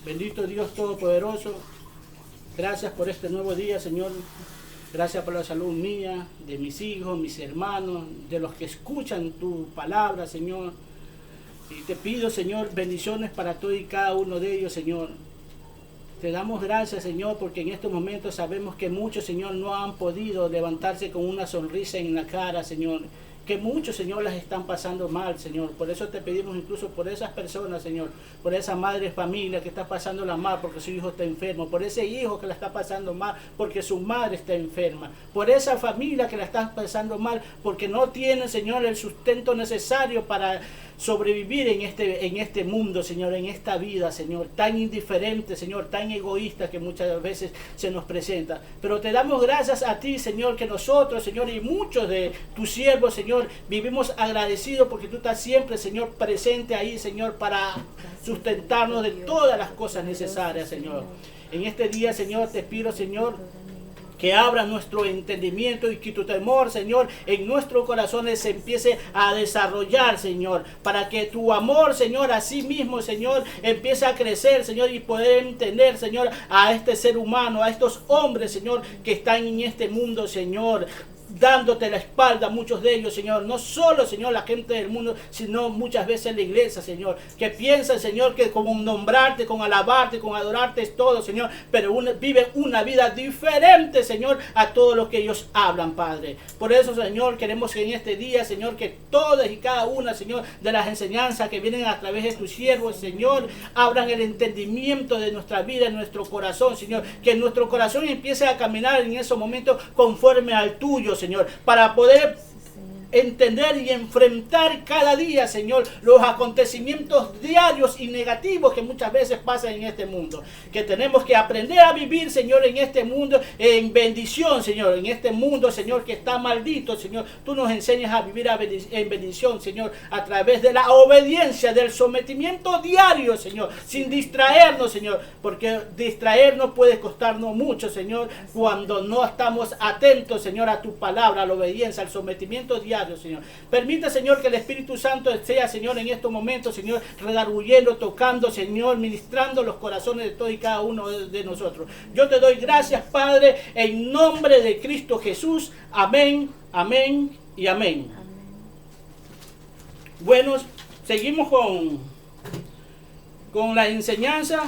Bendito Dios Todopoderoso, gracias por este nuevo día, Señor. Gracias por la salud mía, de mis hijos, mis hermanos, de los que escuchan tu palabra, Señor. Y te pido, Señor, bendiciones para todo y cada uno de ellos, Señor. Te damos gracias, Señor, porque en estos momentos sabemos que muchos, Señor, no han podido levantarse con una sonrisa en la cara, Señor. Que muchos, Señor, las están pasando mal, Señor. Por eso te pedimos incluso por esas personas, Señor. Por esa madre familia que está pasándola mal porque su hijo está enfermo. Por ese hijo que la está pasando mal porque su madre está enferma. Por esa familia que la está pasando mal porque no tiene, Señor, el sustento necesario para sobrevivir en este mundo, Señor, en esta vida, Señor, tan indiferente, Señor, tan egoísta que muchas veces se nos presenta. Pero te damos gracias a ti, Señor, que nosotros, Señor, y muchos de tus siervos, Señor, vivimos agradecidos porque tú estás siempre, Señor, presente ahí, Señor, para sustentarnos de todas las cosas necesarias, Señor. En este día, Señor, te pido, Señor, que abra nuestro entendimiento y que tu temor, Señor, en nuestros corazones se empiece a desarrollar, Señor, para que tu amor, Señor, a sí mismo, Señor, empiece a crecer, Señor, y poder entender, Señor, a este ser humano, a estos hombres, Señor, que están en este mundo, Señor, dándote la espalda, muchos de ellos, Señor, no solo, Señor, la gente del mundo, sino muchas veces la iglesia, Señor, que piensan, Señor, que con nombrarte, con alabarte, con adorarte es todo, Señor, pero viven una vida diferente, Señor, a todo lo que ellos hablan, Padre. Por eso, Señor, queremos que en este día, Señor, que todas y cada una, Señor, de las enseñanzas que vienen a través de tus siervos, Señor, abran el entendimiento de nuestra vida, en nuestro corazón, Señor, que nuestro corazón empiece a caminar en esos momentos conforme al tuyo, Señor, para poder entender y enfrentar cada día, Señor, los acontecimientos diarios y negativos que muchas veces pasan en este mundo. Que tenemos que aprender a vivir, Señor, en este mundo en bendición, Señor. En este mundo, Señor, que está maldito, Señor. Tú nos enseñas a vivir en bendición, Señor, a través de la obediencia, del sometimiento diario, Señor, sin distraernos, Señor, porque distraernos puede costarnos mucho, Señor, cuando no estamos atentos, Señor, a tu palabra, a la obediencia, al sometimiento diario, Señor. Permita, Señor, que el Espíritu Santo sea, Señor, en estos momentos, Señor, redarguyendo, tocando, Señor, ministrando los corazones de todos y cada uno de nosotros. Yo te doy gracias, Padre, en nombre de Cristo Jesús. Amén, amén y amén. Bueno, seguimos con la enseñanza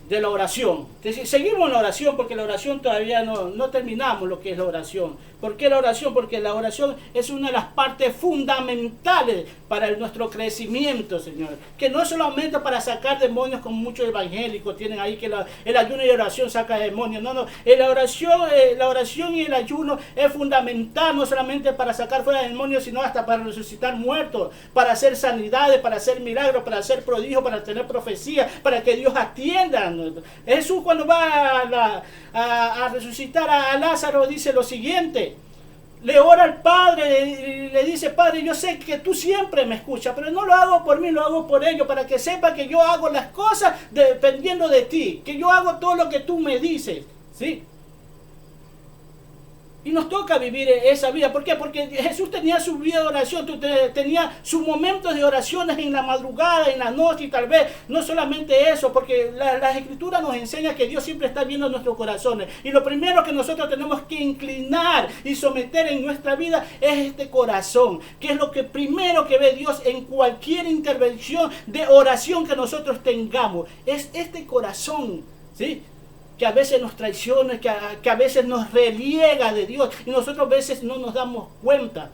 de la oración. Seguimos la oración porque la oración todavía no terminamos lo que es la oración. ¿Por qué la oración? Porque la oración es una de las partes fundamentales para nuestro crecimiento, Señor. Que no es solamente para sacar demonios como muchos evangélicos tienen ahí que el ayuno y la oración saca demonios. No. La oración y el ayuno es fundamental no solamente para sacar fuera demonios, sino hasta para resucitar muertos, para hacer sanidades, para hacer milagros, para hacer prodigios, para tener profecía, para que Dios atienda. Jesús cuando va a resucitar a Lázaro dice lo siguiente. Le ora al Padre y le dice: Padre, yo sé que tú siempre me escuchas, pero no lo hago por mí, lo hago por ellos, para que sepa que yo hago las cosas dependiendo de ti, que yo hago todo lo que tú me dices, ¿sí? Y nos toca vivir esa vida. ¿Por qué? Porque Jesús tenía su vida de oración, tenía sus momentos de oraciones en la madrugada, en la noche, y tal vez no solamente eso, porque las Escrituras nos enseñan que Dios siempre está viendo nuestros corazones. Y lo primero que nosotros tenemos que inclinar y someter en nuestra vida es este corazón, que es lo que primero que ve Dios en cualquier intervención de oración que nosotros tengamos. Es este corazón, ¿sí?, que a veces nos traiciona, que a veces nos reliega de Dios y nosotros a veces no nos damos cuenta.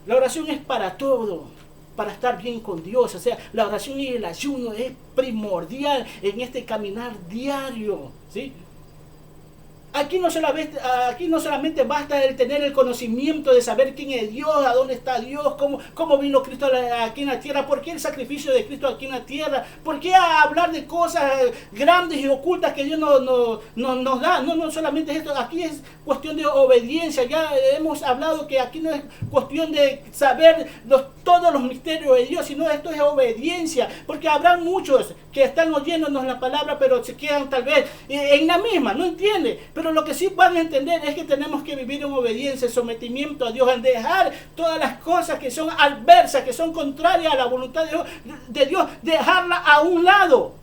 La oración es para todo, para estar bien con Dios. O sea, la oración y el ayuno es primordial en este caminar diario, ¿sí? Aquí no solamente basta el tener el conocimiento de saber quién es Dios, a dónde está Dios, cómo vino Cristo aquí en la tierra, por qué el sacrificio de Cristo aquí en la tierra, por qué hablar de cosas grandes y ocultas que Dios nos da. No solamente esto, aquí es cuestión de obediencia. Ya hemos hablado que aquí no es cuestión de saber todos los misterios de Dios, sino esto es obediencia, porque habrá muchos que están oyéndonos la palabra, pero se quedan tal vez en la misma, no entienden. Pero lo que sí van a entender es que tenemos que vivir en obediencia, en sometimiento a Dios, en dejar todas las cosas que son adversas, que son contrarias a la voluntad de Dios, dejarla a un lado.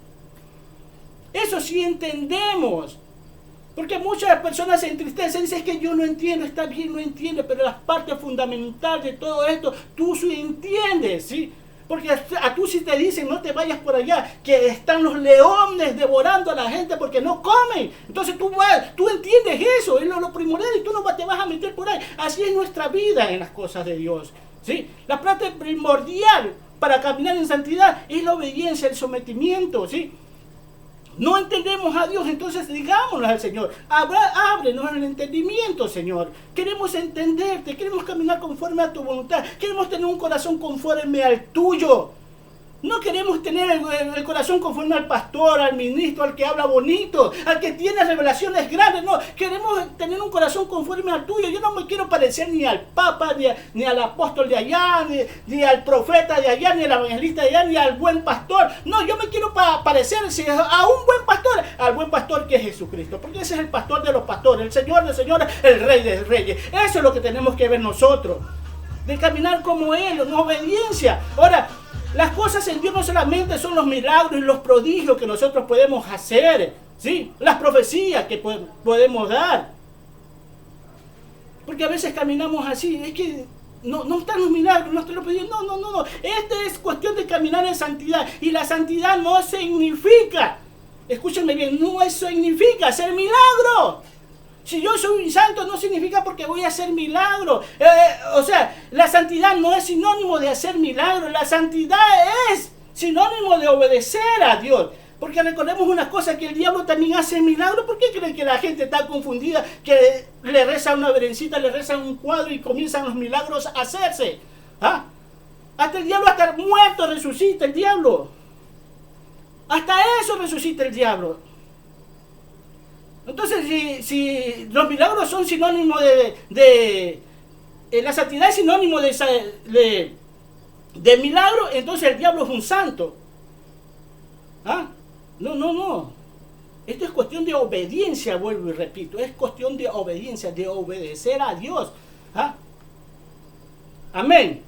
Eso sí entendemos. Porque muchas personas se entristecen y dicen, es que yo no entiendo, está bien, no entiende, pero la parte fundamental de todo esto, tú sí entiendes, ¿sí? Porque a tú sí te dicen, no te vayas por allá, que están los leones devorando a la gente porque no comen. Entonces tú entiendes eso, es lo primordial y tú no te vas a meter por ahí. Así es nuestra vida en las cosas de Dios, ¿sí? La parte primordial para caminar en santidad es la obediencia, el sometimiento, ¿sí? No entendemos a Dios, entonces digámoslo al Señor. Ábrenos el entendimiento, Señor. Queremos entenderte, queremos caminar conforme a tu voluntad. Queremos tener un corazón conforme al tuyo. No queremos tener el corazón conforme al pastor, al ministro, al que habla bonito, al que tiene revelaciones grandes. No, queremos tener un corazón conforme al tuyo. Yo no me quiero parecer ni al papa, ni al apóstol de allá, ni al profeta de allá, ni al evangelista de allá, ni al buen pastor. No, yo me quiero parecerse a un buen pastor, al buen pastor que es Jesucristo. Porque ese es el pastor de los pastores, el Señor de señores, el Rey de reyes. Eso es lo que tenemos que ver nosotros. De caminar como Él, en obediencia. Ahora, las cosas en Dios no solamente son los milagros y los prodigios que nosotros podemos hacer, ¿sí? Las profecías que podemos dar. Porque a veces caminamos así, es que no están los milagros, no están los prodigios, no. Esta es cuestión de caminar en santidad. Y la santidad no significa, escúchenme bien, no significa hacer milagros. Si yo soy un santo no significa porque voy a hacer milagros. O sea, la santidad no es sinónimo de hacer milagros. La santidad es sinónimo de obedecer a Dios. Porque recordemos una cosa, que el diablo también hace milagros. ¿Por qué creen que la gente está confundida? Que le reza una verencita, le reza un cuadro y comienzan los milagros a hacerse. ¿Ah? Hasta el diablo, hasta muerto resucita el diablo. Hasta eso resucita el diablo. Entonces, si los milagros son sinónimo de la santidad es sinónimo de milagro, entonces el diablo es un santo. ¿Ah? No. Esto es cuestión de obediencia, vuelvo y repito. Es cuestión de obediencia, de obedecer a Dios. ¿Ah? Amén.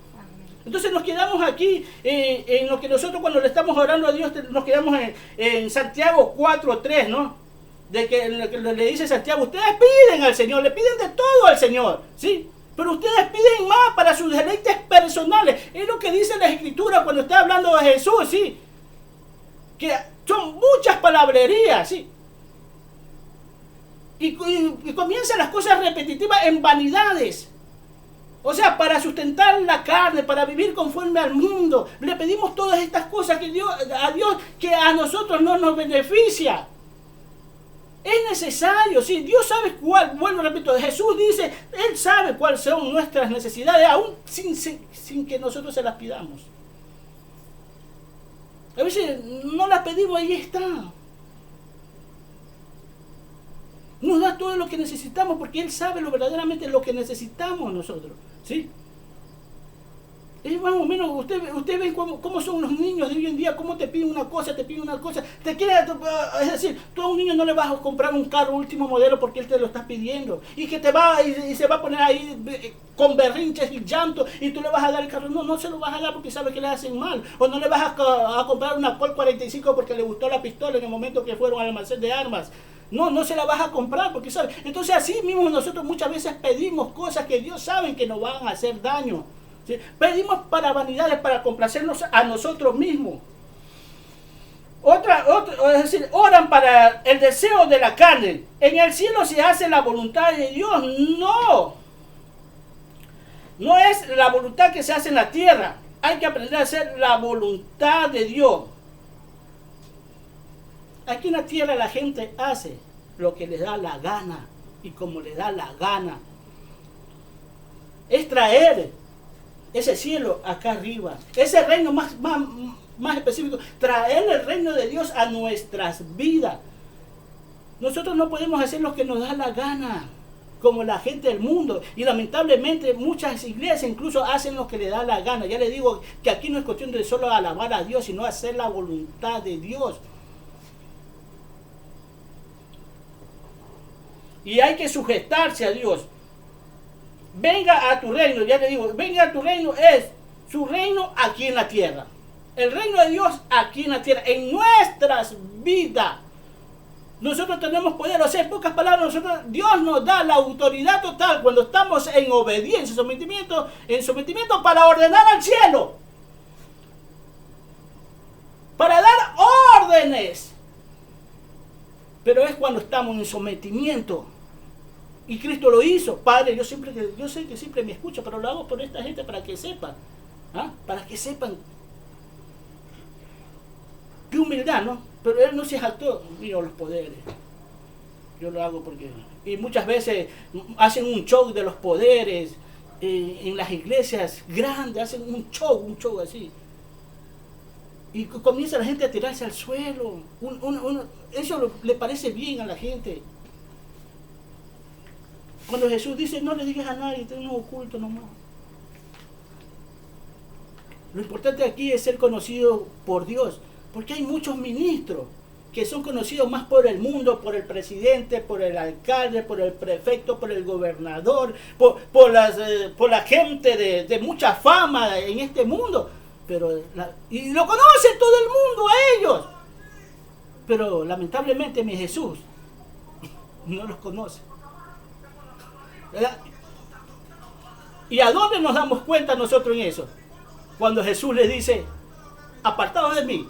Entonces nos quedamos aquí en lo que nosotros cuando le estamos orando a Dios, nos quedamos en Santiago 4:3, ¿no? De que le dice Santiago, ustedes piden al Señor, le piden de todo al Señor, ¿sí? Pero ustedes piden más para sus deleites personales. Es lo que dice la Escritura cuando está hablando de Jesús, ¿sí? Que son muchas palabrerías, ¿sí? Y comienzan las cosas repetitivas en vanidades. O sea, para sustentar la carne, para vivir conforme al mundo. Le pedimos todas estas cosas a Dios que a nosotros no nos beneficia. Es necesario, sí, Dios sabe cuál, bueno, repito, Jesús dice, Él sabe cuáles son nuestras necesidades, aún sin que nosotros se las pidamos. A veces no las pedimos, ahí está. Nos da todo lo que necesitamos porque Él sabe verdaderamente lo que necesitamos nosotros, ¿sí? Es más o menos, usted ve cómo son los niños de hoy en día, cómo te piden una cosa, es decir, tú a un niño no le vas a comprar un carro último modelo porque él te lo está pidiendo, y que te va y se va a poner ahí con berrinches y llantos, y tú le vas a dar el carro, no se lo vas a dar porque sabe que le hacen mal, o no le vas a comprar una Colt 45 porque le gustó la pistola en el momento que fueron al almacén de armas. No se la vas a comprar porque sabe. Entonces así mismo nosotros muchas veces pedimos cosas que Dios sabe que nos van a hacer daño. ¿Sí? Pedimos para vanidades, para complacernos a nosotros mismos. Es decir, oran para el deseo de la carne. En el cielo se hace la voluntad de Dios. No es la voluntad que se hace en la tierra. Hay que aprender a hacer la voluntad de Dios. Aquí en la tierra la gente hace lo que le da la gana y como le da la gana. Es traer ese cielo acá arriba, ese reino más específico, traer el reino de Dios a nuestras vidas. Nosotros no podemos hacer lo que nos da la gana, como la gente del mundo, y lamentablemente muchas iglesias incluso hacen lo que le da la gana. Ya les digo que aquí no es cuestión de solo alabar a Dios, sino hacer la voluntad de Dios. Y hay que sujetarse a Dios. Venga a tu reino, ya le digo, venga a tu reino es su reino aquí en la tierra. El reino de Dios aquí en la tierra, en nuestras vidas. Nosotros tenemos poder, o sea, en pocas palabras, Dios nos da la autoridad total cuando estamos en obediencia, en sometimiento para ordenar al cielo. Para dar órdenes. Pero es cuando estamos en sometimiento. Y Cristo lo hizo. Padre, yo sé que siempre me escucha, pero lo hago por esta gente para que sepan. Para que sepan. Qué humildad, ¿no? Pero Él no se jactó. Mira los poderes. Yo lo hago porque... Y muchas veces hacen un show de los poderes. En las iglesias grandes hacen un show así. Y comienza la gente a tirarse al suelo. Eso le parece bien a la gente. Cuando Jesús dice, no le digas a nadie, tenemos oculto nomás. Lo importante aquí es ser conocido por Dios. Porque hay muchos ministros que son conocidos más por el mundo, por el presidente, por el alcalde, por el prefecto, por el gobernador, por la gente de mucha fama en este mundo. Y lo conoce todo el mundo a ellos. Pero lamentablemente mi Jesús no los conoce. ¿Verdad? ¿Y a dónde nos damos cuenta nosotros en eso? Cuando Jesús les dice, apartados de mí,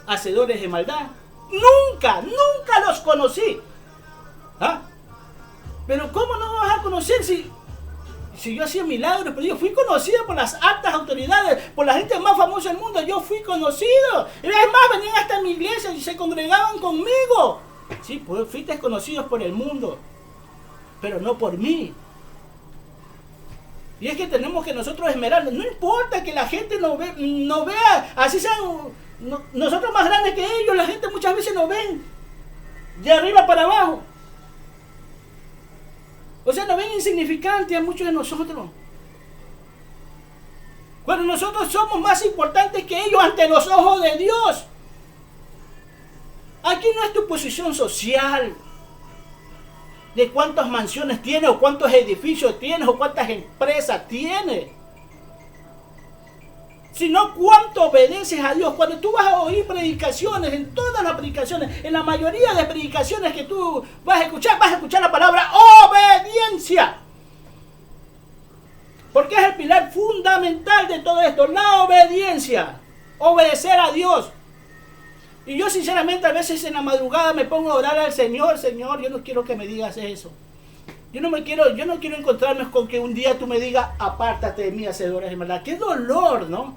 hacedores de maldad, nunca los conocí. Pero ¿cómo no vas a conocer si yo hacía milagros? Pero yo fui conocido por las altas autoridades, por la gente más famosa del mundo. Yo fui conocido. Y es más, venían hasta mi iglesia y se congregaban conmigo. Sí, pues fuiste conocidos por el mundo, pero no por mí. Y es que tenemos que nosotros esmerarnos. No importa que la gente nos vea, así sean nosotros más grandes que ellos. La gente muchas veces nos ven de arriba para abajo. O sea, nos ven insignificantes a muchos de nosotros. Cuando nosotros somos más importantes que ellos ante los ojos de Dios. Aquí no es tu posición social, de cuántas mansiones tienes, o cuántos edificios tienes, o cuántas empresas tienes, sino cuánto obedeces a Dios. Cuando tú vas a oír predicaciones, en todas las predicaciones, en la mayoría de predicaciones que tú vas a escuchar la palabra obediencia. Porque es el pilar fundamental de todo esto, la obediencia, obedecer a Dios. Y yo sinceramente a veces en la madrugada me pongo a orar al Señor. Señor, yo no quiero que me digas eso. Yo no quiero encontrarme con que un día tú me digas, apártate de mí, hacedores de maldad. ¡Qué dolor!, ¿no?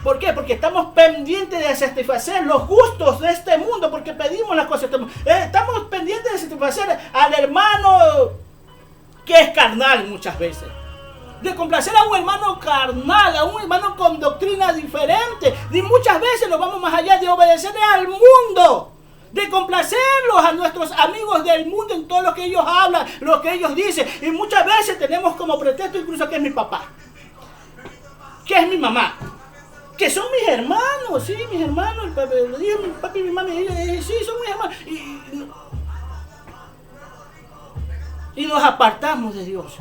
¿Por qué? Porque estamos pendientes de satisfacer los gustos de este mundo, porque pedimos las cosas. Estamos pendientes de satisfacer al hermano que es carnal muchas veces. De complacer a un hermano carnal, a un hermano con doctrina diferente. Y muchas veces nos vamos más allá de obedecerle al mundo. De complacerlos a nuestros amigos del mundo en todo lo que ellos hablan, lo que ellos dicen. Y muchas veces tenemos como pretexto incluso que es mi papá, que es mi mamá, que son mis hermanos, sí, mis hermanos. Le dije a mi papi y mi mamá, sí, son mis hermanos. Y nos apartamos de Dios.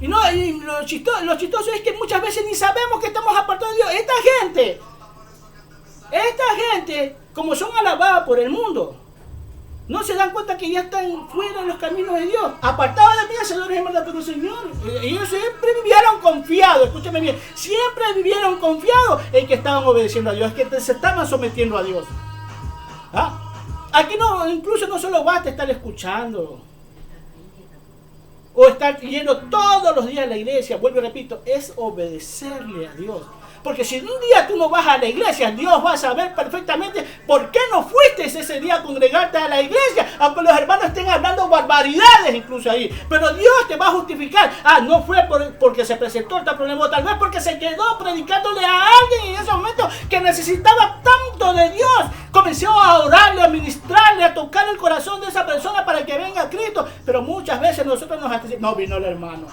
Y lo chistoso es que muchas veces ni sabemos que estamos apartados de Dios. Esta gente, como son alabadas por el mundo, no se dan cuenta que ya están fuera de los caminos de Dios. Apartados de mí, hacedores de maldad. Pero Señor, ellos siempre vivieron confiados, escúchame bien, siempre vivieron confiados en que estaban obedeciendo a Dios, que se estaban sometiendo a Dios. Aquí incluso no solo basta estar escuchando o estar yendo todos los días a la iglesia. Vuelvo y repito, es obedecerle a Dios. Porque si un día tú no vas a la iglesia, Dios va a saber perfectamente por qué no fuiste ese día a congregarte a la iglesia, aunque los hermanos estén hablando barbaridades incluso ahí. Pero Dios te va a justificar. No fue porque se presentó este problema, tal vez porque se quedó predicándole a alguien en ese momento que necesitaba tanto de Dios. Comenzó a orarle, a ministrarle, a tocar el corazón de esa persona para que venga a Cristo. Pero muchas veces nosotros nos hacemos, no vino el hermano.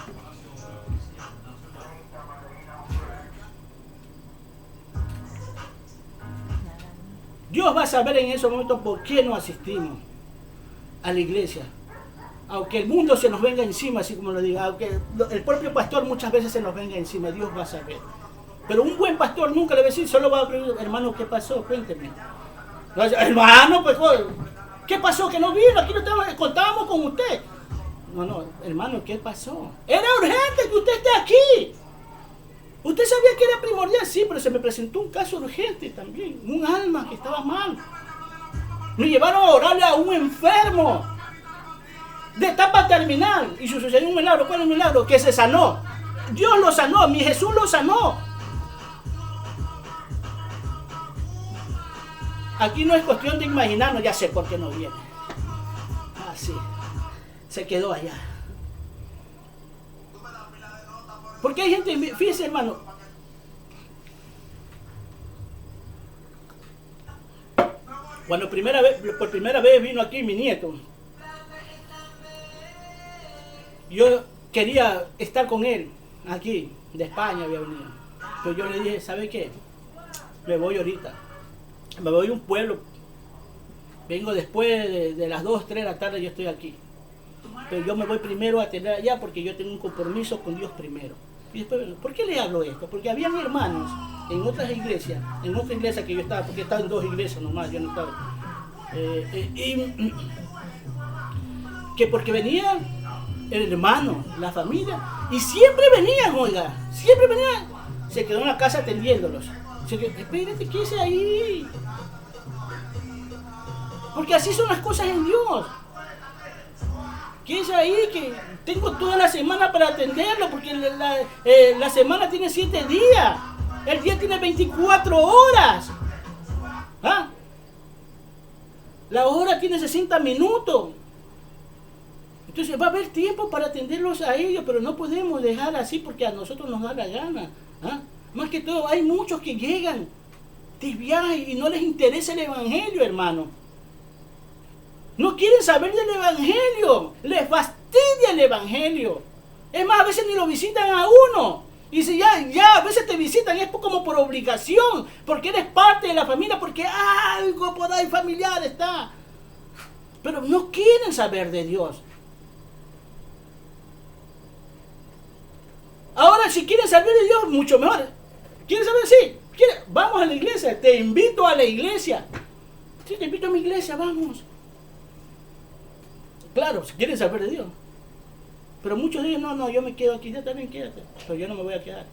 Dios va a saber en esos momentos por qué no asistimos a la iglesia. Aunque el mundo se nos venga encima, así como lo digo, aunque el propio pastor muchas veces se nos venga encima, Dios va a saber. Pero un buen pastor nunca le va a decir, solo va a preguntar, hermano, ¿qué pasó? Cuénteme. Hermano, pues, ¿qué pasó? Que no vino, aquí no contábamos con usted. No, hermano, ¿qué pasó? Era urgente que usted esté aquí. Usted sabía que era primordial, sí, pero se me presentó un caso urgente también, un alma que estaba mal. Me llevaron a orarle a un enfermo de etapa terminal y sucedió un milagro. ¿Cuál es el milagro? Que se sanó. Dios lo sanó, mi Jesús lo sanó. Aquí no es cuestión de imaginarnos, ya sé por qué no viene. Así, se quedó allá. Porque hay gente, fíjese hermano, cuando por primera vez vino aquí mi nieto, yo quería estar con él, aquí, de España había venido. Pero yo le dije, ¿sabe qué? Me voy ahorita. Me voy a un pueblo. Vengo después de las 2, 3 de la tarde, yo estoy aquí. Pero yo me voy primero a atender allá porque yo tengo un compromiso con Dios primero. Y después, ¿por qué le hablo esto? Porque habían hermanos en otras iglesias, en otra iglesia que yo estaba, porque estaba en 2 iglesias nomás, yo no estaba. Que porque venía el hermano, la familia, y siempre venían, oiga, siempre venían. Se quedó en la casa atendiéndolos. Espérate, ¿qué es ahí? Porque así son las cosas en Dios. ¿Qué es ahí? Que tengo toda la semana para atenderlo, porque la semana tiene 7 días. El día tiene 24 horas. ¿Ah? La hora tiene 60 minutos. Entonces va a haber tiempo para atenderlos a ellos, pero no podemos dejar así porque a nosotros nos da la gana. ¿Ah? Más que todo, hay muchos que llegan de viaje y no les interesa el evangelio, hermano. No quieren saber del evangelio, les fastidia el evangelio. Es más, a veces ni lo visitan a uno. Y si ya a veces te visitan es como por obligación, porque eres parte de la familia, porque algo por ahí familiar está. Pero no quieren saber de Dios. Ahora, si quieren saber de Dios, mucho mejor. ¿Quieren saber? Sí. Vamos a la iglesia. Te invito a la iglesia. Sí, te invito a mi iglesia, vamos. Claro, si quieren saber de Dios. Pero muchos de ellos, no, yo me quedo aquí. Ya también quédate. Pero yo no me voy a quedar.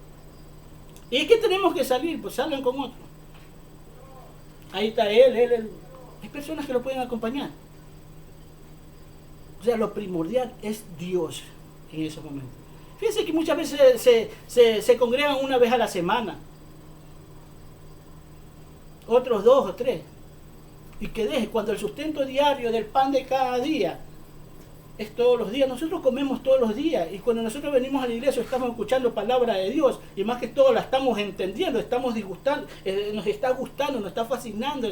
¿Y es que tenemos que salir? Pues salgan con otro. Ahí está él. Hay personas que lo pueden acompañar. O sea, lo primordial es Dios en esos momentos. Fíjense que muchas veces se congregan una vez a la semana. Otros 2 o 3. Y que deje, cuando el sustento diario del pan de cada día es todos los días. Nosotros comemos todos los días. Y cuando nosotros venimos a la iglesia estamos escuchando palabra de Dios. Y más que todo la estamos entendiendo, estamos disgustando, nos está gustando, nos está fascinando.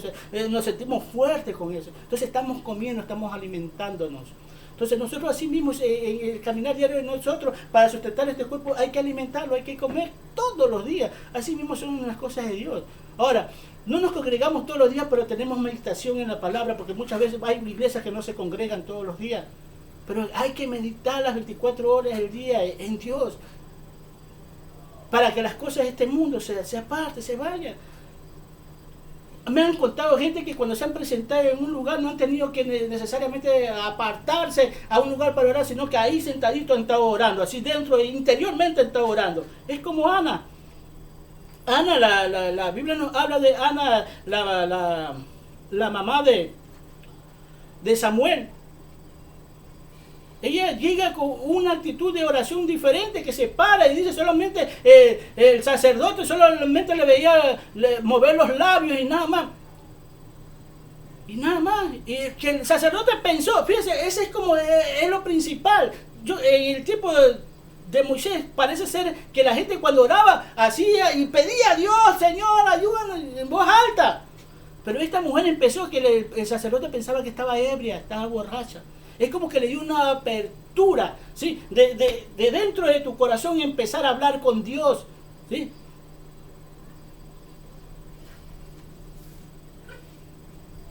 Nos sentimos fuertes con eso. Entonces estamos comiendo, estamos alimentándonos. Entonces nosotros así mismos, en el caminar diario de nosotros, para sustentar este cuerpo hay que alimentarlo, hay que comer todos los días. Así mismo son las cosas de Dios. Ahora, no nos congregamos todos los días, pero tenemos meditación en la palabra, porque muchas veces hay iglesias que no se congregan todos los días. Pero hay que meditar las 24 horas del día en Dios, para que las cosas de este mundo se aparten, se vayan. Me han contado gente que cuando se han presentado en un lugar no han tenido que necesariamente apartarse a un lugar para orar, sino que ahí sentadito han estado orando, así dentro, interiormente han estado orando. Es como Ana. Ana, la Biblia nos habla de Ana, la mamá de Samuel. Ella llega con una actitud de oración diferente, que se para y dice solamente, el sacerdote solamente le veía mover los labios y nada más. Y nada más. Y que el sacerdote pensó, fíjese, ese es como, es lo principal. En el tiempo de Moisés parece ser que la gente cuando oraba hacía y pedía a Dios, Señor, ayúdanos en voz alta. Pero esta mujer empezó que el sacerdote pensaba que estaba ebria, estaba borracha. Es como que le dio una apertura, ¿sí? De dentro de tu corazón empezar a hablar con Dios, ¿sí?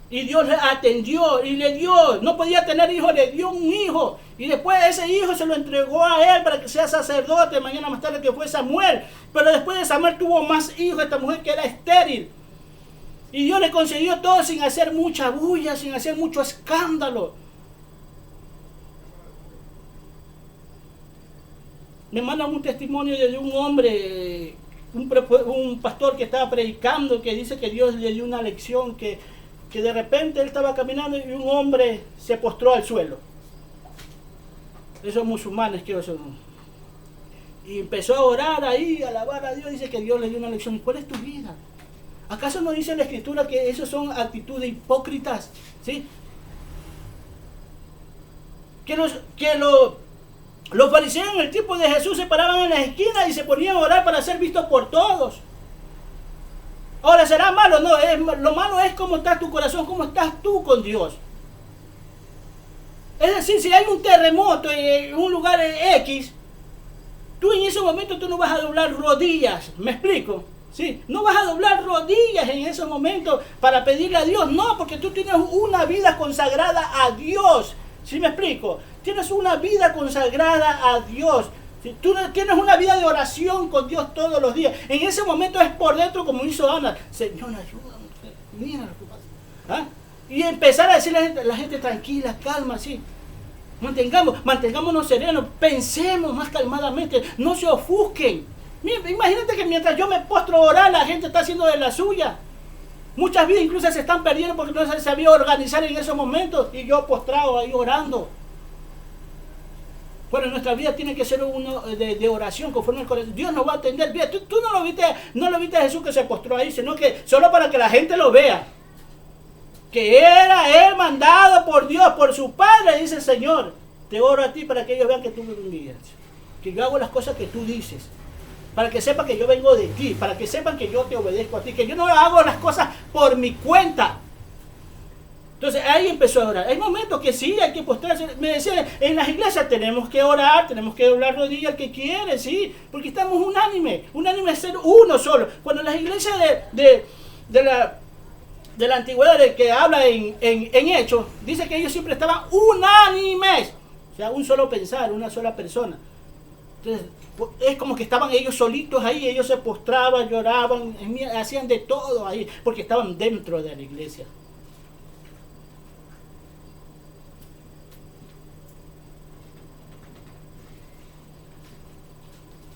Y Dios le atendió y le dio, no podía tener hijo, le dio un hijo. Y después ese hijo se lo entregó a él para que sea sacerdote, mañana más tarde que fue Samuel. Pero después de Samuel tuvo más hijos, esta mujer que era estéril. Y Dios le concedió todo sin hacer mucha bulla, sin hacer mucho escándalo. Me mandan un testimonio de un hombre, un pastor que estaba predicando, que dice que Dios le dio una lección, que de repente él estaba caminando y un hombre se postró al suelo. Esos musulmanes que son. Y empezó a orar ahí, a alabar a Dios, dice que Dios le dio una lección. ¿Y cuál es tu vida? ¿Acaso no dice la Escritura que eso son actitudes hipócritas? ¿Sí? Los fariseos en el tiempo de Jesús se paraban en las esquinas y se ponían a orar para ser vistos por todos. Ahora, ¿será malo? No, lo malo es cómo está tu corazón, cómo estás tú con Dios. Es decir, si hay un terremoto en un lugar X, tú en ese momento tú no vas a doblar rodillas, ¿me explico? ¿Sí? No vas a doblar rodillas en ese momento para pedirle a Dios, no, porque tú tienes una vida consagrada a Dios, ¿sí me explico? Tienes una vida consagrada a Dios. Si tú tienes una vida de oración con Dios todos los días, en ese momento es por dentro como hizo Ana, Señor, ayúdame, mira lo que pasa. ¿Ah? Y empezar a decirle a la gente tranquila, calma, sí. Mantengámonos serenos, pensemos más calmadamente, no se ofusquen. Mira, imagínate que mientras yo me postro a orar, la gente está haciendo de la suya. Muchas vidas incluso se están perdiendo porque no se sabía organizar en esos momentos y yo postrado ahí orando. Bueno, nuestra vida tiene que ser uno de oración conforme al corazón. Dios nos va a atender bien. Tú no lo viste a Jesús que se postró ahí, sino que solo para que la gente lo vea. Que era él mandado por Dios, por su Padre, dice el Señor. Te oro a ti para que ellos vean que tú me humillas. Que yo hago las cosas que tú dices. Para que sepan que yo vengo de ti. Para que sepan que yo te obedezco a ti. Que yo no hago las cosas por mi cuenta. Entonces ahí empezó a orar. Hay momentos que sí, hay que postrarse. Me decían, en las iglesias tenemos que orar, tenemos que doblar rodillas al que quiere, sí, porque estamos unánime es ser uno solo. Cuando las iglesias de la antigüedad de que habla en Hechos, dice que ellos siempre estaban unánimes, o sea, un solo pensar, una sola persona. Entonces es como que estaban ellos solitos ahí, ellos se postraban, lloraban, hacían de todo ahí, porque estaban dentro de la iglesia.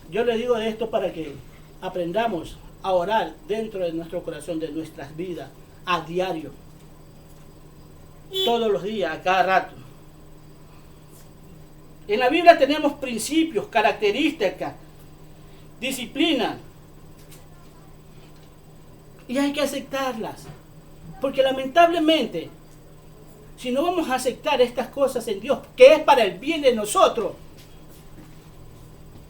Yo le digo esto para que aprendamos a orar dentro de nuestro corazón, de nuestras vidas, a diario, todos los días, a cada rato. En la Biblia tenemos principios, características, disciplina, y hay que aceptarlas, porque lamentablemente, si no vamos a aceptar estas cosas en Dios, que es para el bien de nosotros,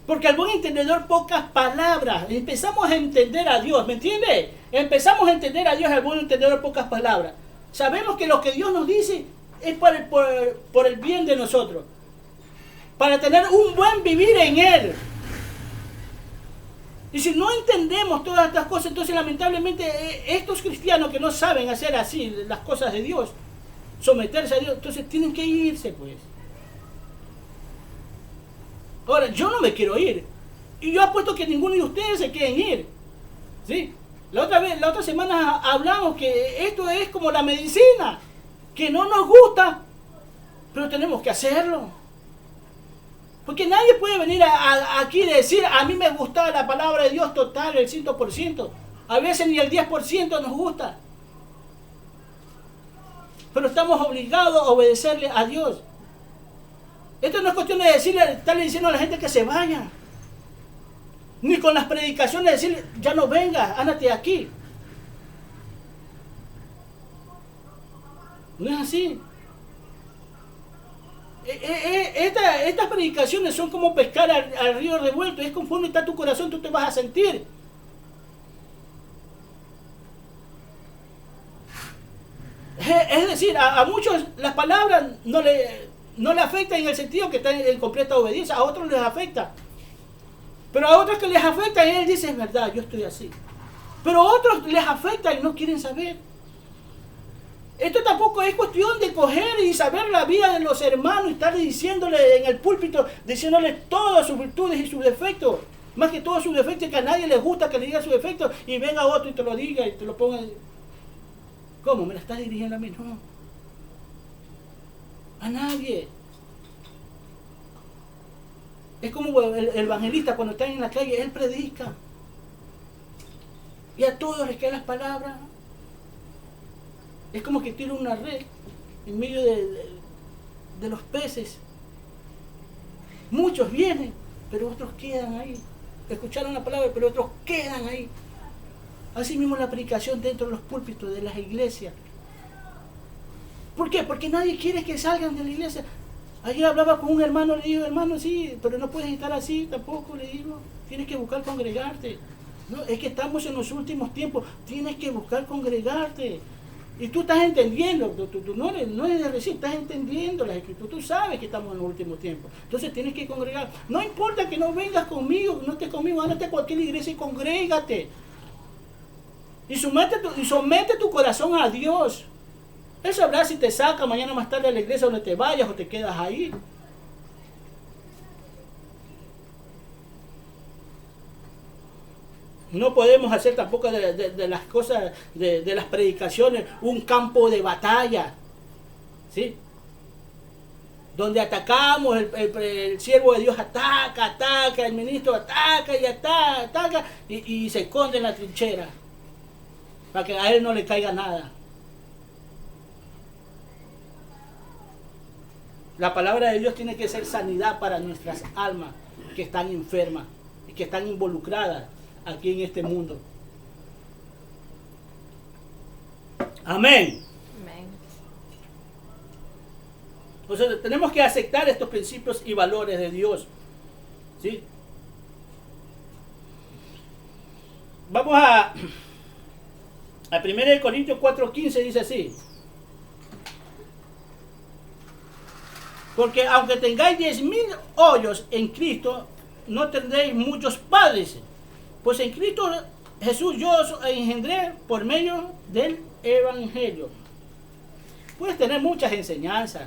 porque al buen entendedor pocas palabras. Empezamos a entender a Dios, ¿me entiende? Empezamos a entender a Dios al buen entendedor pocas palabras. Sabemos que lo que Dios nos dice es por el bien de nosotros. Para tener un buen vivir en Él. Y si no entendemos todas estas cosas, entonces lamentablemente estos cristianos que no saben hacer así las cosas de Dios, someterse a Dios, entonces tienen que irse pues. Ahora, yo no me quiero ir. Y yo apuesto que ninguno de ustedes se quieren ir. ¿Sí? La otra semana hablamos que esto es como la medicina. Que no nos gusta, pero tenemos que hacerlo. Porque nadie puede venir aquí y decir, a mí me gusta la palabra de Dios total, el 100%. A veces ni el 10% nos gusta. Pero estamos obligados a obedecerle a Dios. Esto no es cuestión de estarle diciendo a la gente que se vaya. Ni con las predicaciones decirle, ya no vengas, ándate aquí. No es así. Estas predicaciones son como pescar al río revuelto. Es conforme está tu corazón, tú te vas a sentir. Es decir, a muchos las palabras no le afecta en el sentido que está en completa obediencia, a otros les afecta. Pero a otros que les afecta y él dice, es verdad, yo estoy así. Pero a otros les afecta y no quieren saber. Esto tampoco es cuestión de coger y saber la vida de los hermanos y estar diciéndole en el púlpito, diciéndole todas sus virtudes y sus defectos. Más que todos sus defectos, que a nadie le gusta que le diga sus defectos y venga otro y te lo diga y te lo ponga. ¿Cómo? ¿Me la estás dirigiendo a mí? No. A nadie. Es como el evangelista cuando está en la calle, él predica. Y a todos les caen las palabras. Es como que tira una red en medio de los peces. Muchos vienen, pero otros quedan ahí. Escucharon la palabra, pero otros quedan ahí. Así mismo la predicación dentro de los púlpitos de las iglesias. ¿Por qué? Porque nadie quiere que salgan de la iglesia. Ayer hablaba con un hermano, le digo, hermano, sí, pero no puedes estar así tampoco, le digo. Tienes que buscar congregarte. No, es que estamos en los últimos tiempos. Tienes que buscar congregarte. Y tú estás entendiendo, tú no eres de recién, estás entendiendo las escrituras, tú sabes que estamos en los últimos tiempos. Entonces tienes que congregar. No importa que no vengas conmigo, que no estés conmigo, ándate a cualquier iglesia y congrégate. Y somete tu corazón a Dios. Él sabrá si te saca mañana más tarde a la iglesia donde te vayas o te quedas ahí. No podemos hacer tampoco de las cosas, de las predicaciones, un campo de batalla, ¿sí? Donde atacamos, el siervo de Dios ataca, el ministro ataca y se esconde en la trinchera, para que a él no le caiga nada. La palabra de Dios tiene que ser sanidad para nuestras almas que están enfermas y que están involucradas aquí en este mundo. Amén. Amén. Entonces tenemos que aceptar estos principios y valores de Dios, ¿sí? Vamos a 1 Corintios 4:15, dice así. Porque aunque tengáis 10,000 hoyos en Cristo, no tendréis muchos padres. Pues en Cristo Jesús yo os engendré por medio del Evangelio. Puedes tener muchas enseñanzas.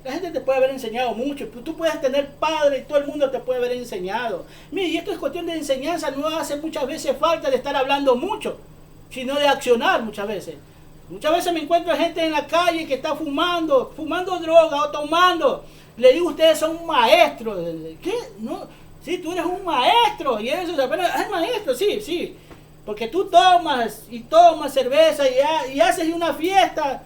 La gente te puede haber enseñado mucho. Tú puedes tener padre y todo el mundo te puede haber enseñado. Mire, y esto es cuestión de enseñanza. No hace muchas veces falta de estar hablando mucho, sino de accionar muchas veces. Muchas veces me encuentro gente en la calle que está fumando droga o tomando. Le digo, ustedes son maestros. ¿Qué? No. Sí, tú eres un maestro. Y eso, pero es maestro, sí. Porque tú tomas cerveza y haces una fiesta.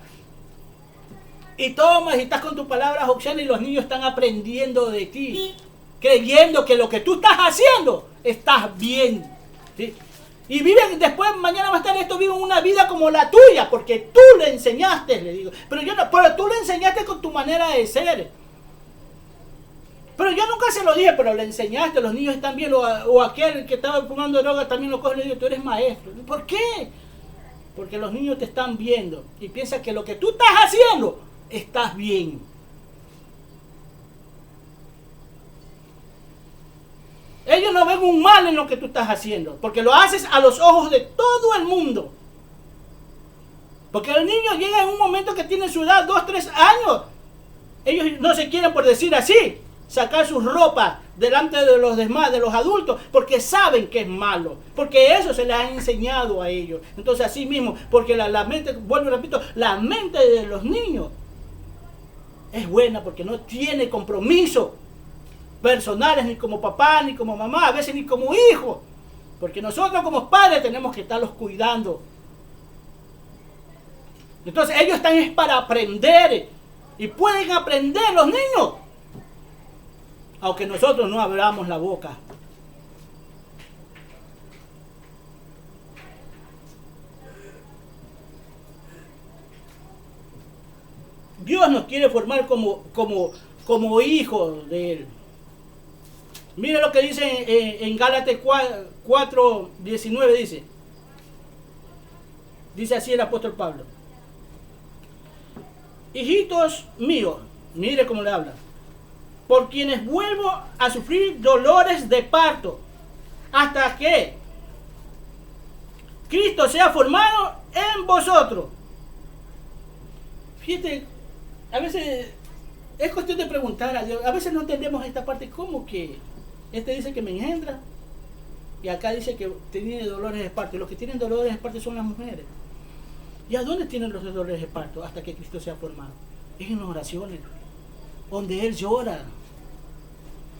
Y tomas y estás con tus palabras obscenas y los niños están aprendiendo de ti. Creyendo que lo que tú estás haciendo, estás bien. ¿Sí? Y viven después, mañana más tarde, viven una vida como la tuya, porque tú le enseñaste, le digo. Pero tú le enseñaste con tu manera de ser. Pero yo nunca se lo dije, pero le enseñaste, los niños están bien, o aquel que estaba fumando droga también lo coge y le digo, tú eres maestro. ¿Por qué? Porque los niños te están viendo y piensan que lo que tú estás haciendo, estás bien. Ellos no ven un mal en lo que tú estás haciendo, porque lo haces a los ojos de todo el mundo. Porque el niño llega en un momento que tiene su edad, 2, 3 años. Ellos no se quieren, por decir así, sacar sus ropas delante de los demás, de los adultos, porque saben que es malo, porque eso se les ha enseñado a ellos. Entonces así mismo, porque la mente, vuelvo y repito, la mente de los niños es buena porque no tiene compromiso personales ni como papá, ni como mamá, a veces ni como hijo, porque nosotros como padres tenemos que estarlos cuidando. Entonces ellos están es para aprender y pueden aprender los niños, aunque nosotros no abramos la boca. Dios nos quiere formar como hijos de Él. Mira lo que dice en Gálatas 4:19 dice. Dice así el apóstol Pablo. Hijitos míos, mire cómo le habla. Por quienes vuelvo a sufrir dolores de parto, hasta que Cristo sea formado en vosotros. Fíjate, a veces es cuestión de preguntar a Dios. A veces no entendemos esta parte, ¿cómo que este dice que me engendra? Y acá dice que tiene dolores de parto. Los que tienen dolores de parto son las mujeres. ¿Y a dónde tienen los dolores de parto hasta que Cristo sea formado? Es en las oraciones, donde Él llora,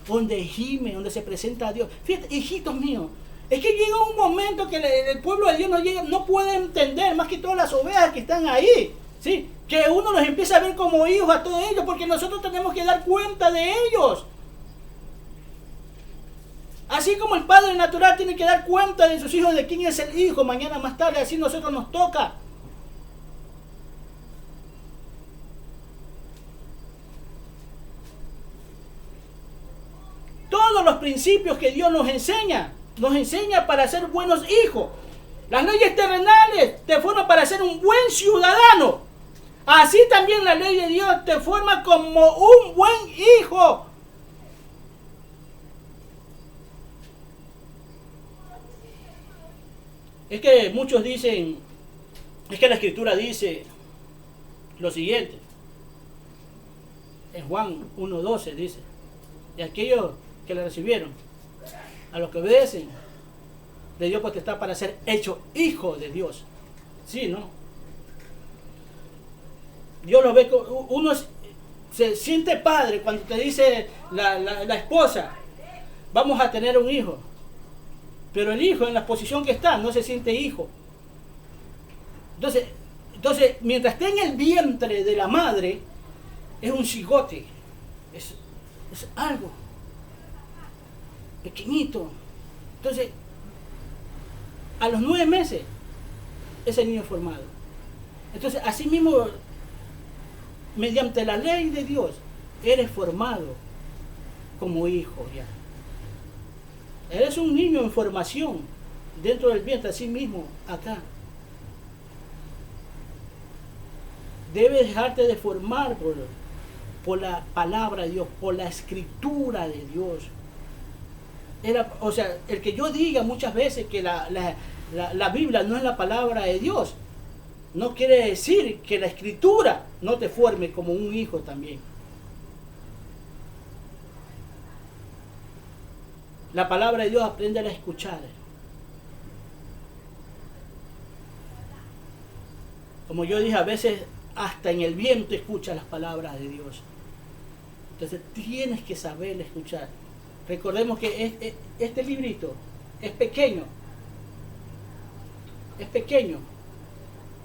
donde gime, donde se presenta a Dios. Fíjate, hijitos míos, es que llega un momento que el pueblo de Dios no puede entender, más que todas las ovejas que están ahí, ¿sí? Que uno los empieza a ver como hijos a todos ellos, porque nosotros tenemos que dar cuenta de ellos. Así como el padre natural tiene que dar cuenta de sus hijos, de quién es el hijo, mañana más tarde, así nosotros nos toca. Todos los principios que Dios nos enseña para ser buenos hijos. Las leyes terrenales te forman para ser un buen ciudadano. Así también la ley de Dios te forma como un buen hijo. Es que muchos dicen, es que la Escritura dice lo siguiente. En Juan 1:12 dice, y aquellos que le recibieron, a los que obedecen, le dio potestad para ser hecho hijo de Dios. Sí, ¿no? Dios lo ve, uno se siente padre cuando te dice la esposa, vamos a tener un hijo. Pero el hijo en la posición que está no se siente hijo. Entonces mientras esté en el vientre de la madre, es un cigote, es algo pequeñito. Entonces, a los 9 meses, ese niño es formado. Entonces, así mismo, mediante la ley de Dios, eres formado como hijo ya. Eres un niño en formación dentro del vientre, así mismo acá. Debes dejarte de formar por la palabra de Dios, por la escritura de Dios. O sea, el que yo diga muchas veces que la Biblia no es la palabra de Dios, no quiere decir que la escritura no te forme como un hijo también. La palabra de Dios, aprende a escuchar. Como yo dije, a veces hasta en el viento escucha las palabras de Dios. Entonces tienes que saber escuchar. Recordemos que este librito es pequeño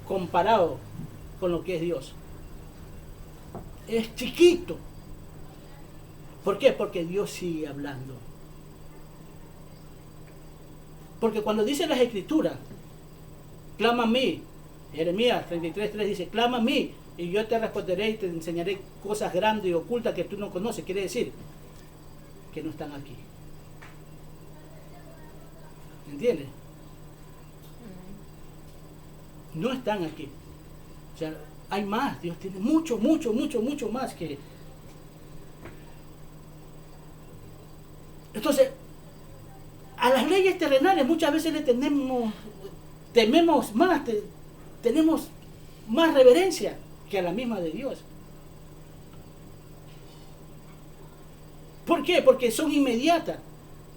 comparado con lo que es Dios. Es chiquito. ¿Por qué? Porque Dios sigue hablando. Porque cuando dice las Escrituras, clama a mí, Jeremías 33:3 dice, clama a mí y yo te responderé y te enseñaré cosas grandes y ocultas que tú no conoces. Quiere decir que no están aquí. ¿Entiendes? No están aquí. O sea, hay más. Dios tiene mucho más que... Entonces, a las leyes terrenales muchas veces le tememos más, tenemos más reverencia que a la misma de Dios. ¿Por qué? Porque son inmediatas.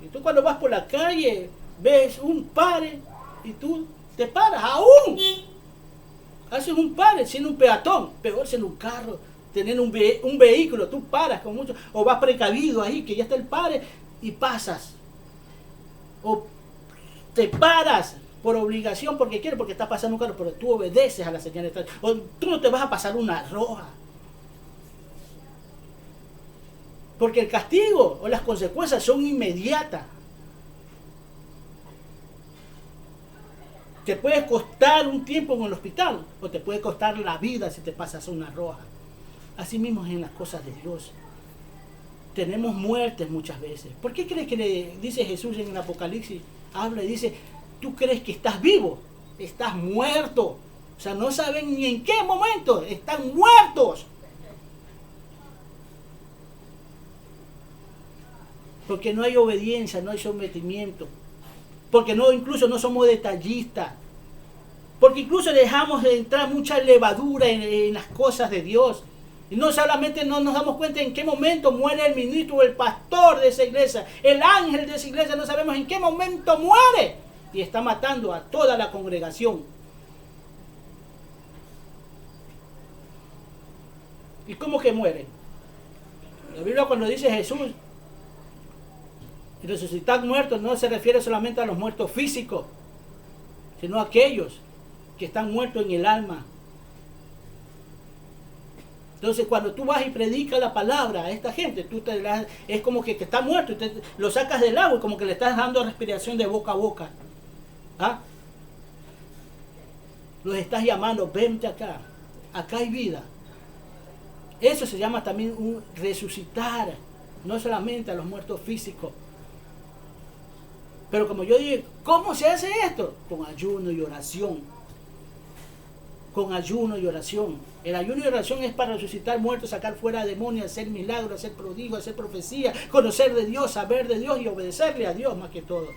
Y tú cuando vas por la calle, ves un pare y tú te paras, aún. Haces un pare siendo un peatón, peor siendo un carro, tener un vehículo, tú paras con mucho, o vas precavido ahí, que ya está el pare y pasas. O te paras por obligación porque quieres, porque está pasando un carro, pero tú obedeces a la señal de tránsito. O tú no te vas a pasar una roja. Porque el castigo o las consecuencias son inmediatas. Te puede costar un tiempo en el hospital o te puede costar la vida si te pasas una roja. Así mismo es en las cosas de Dios. Tenemos muertes muchas veces. ¿Por qué crees que le dice Jesús en el Apocalipsis? Habla y dice, tú crees que estás vivo, estás muerto. O sea, no saben ni en qué momento están muertos. Porque no hay obediencia, no hay sometimiento. Porque incluso no somos detallistas. Porque incluso dejamos de entrar mucha levadura en las cosas de Dios. Y no solamente no nos damos cuenta en qué momento muere el ministro o el pastor de esa iglesia, el ángel de esa iglesia, no sabemos en qué momento muere. Y está matando a toda la congregación. ¿Y cómo que muere? La Biblia cuando dice Jesús, y resucitar muertos, no se refiere solamente a los muertos físicos, sino a aquellos que están muertos en el alma. Entonces cuando tú vas y predicas la palabra a esta gente, es como que está muerto, lo sacas del agua y como que le estás dando respiración de boca a boca. ¿Ah? Los estás llamando, vente acá, acá hay vida. Eso se llama también un resucitar, no solamente a los muertos físicos. Pero como yo digo, ¿cómo se hace esto? Con ayuno y oración. Con ayuno y oración. El ayuno y oración es para resucitar muertos, sacar fuera demonios, hacer milagros, hacer prodigios, hacer profecía, conocer de Dios, saber de Dios y obedecerle a Dios más que todo.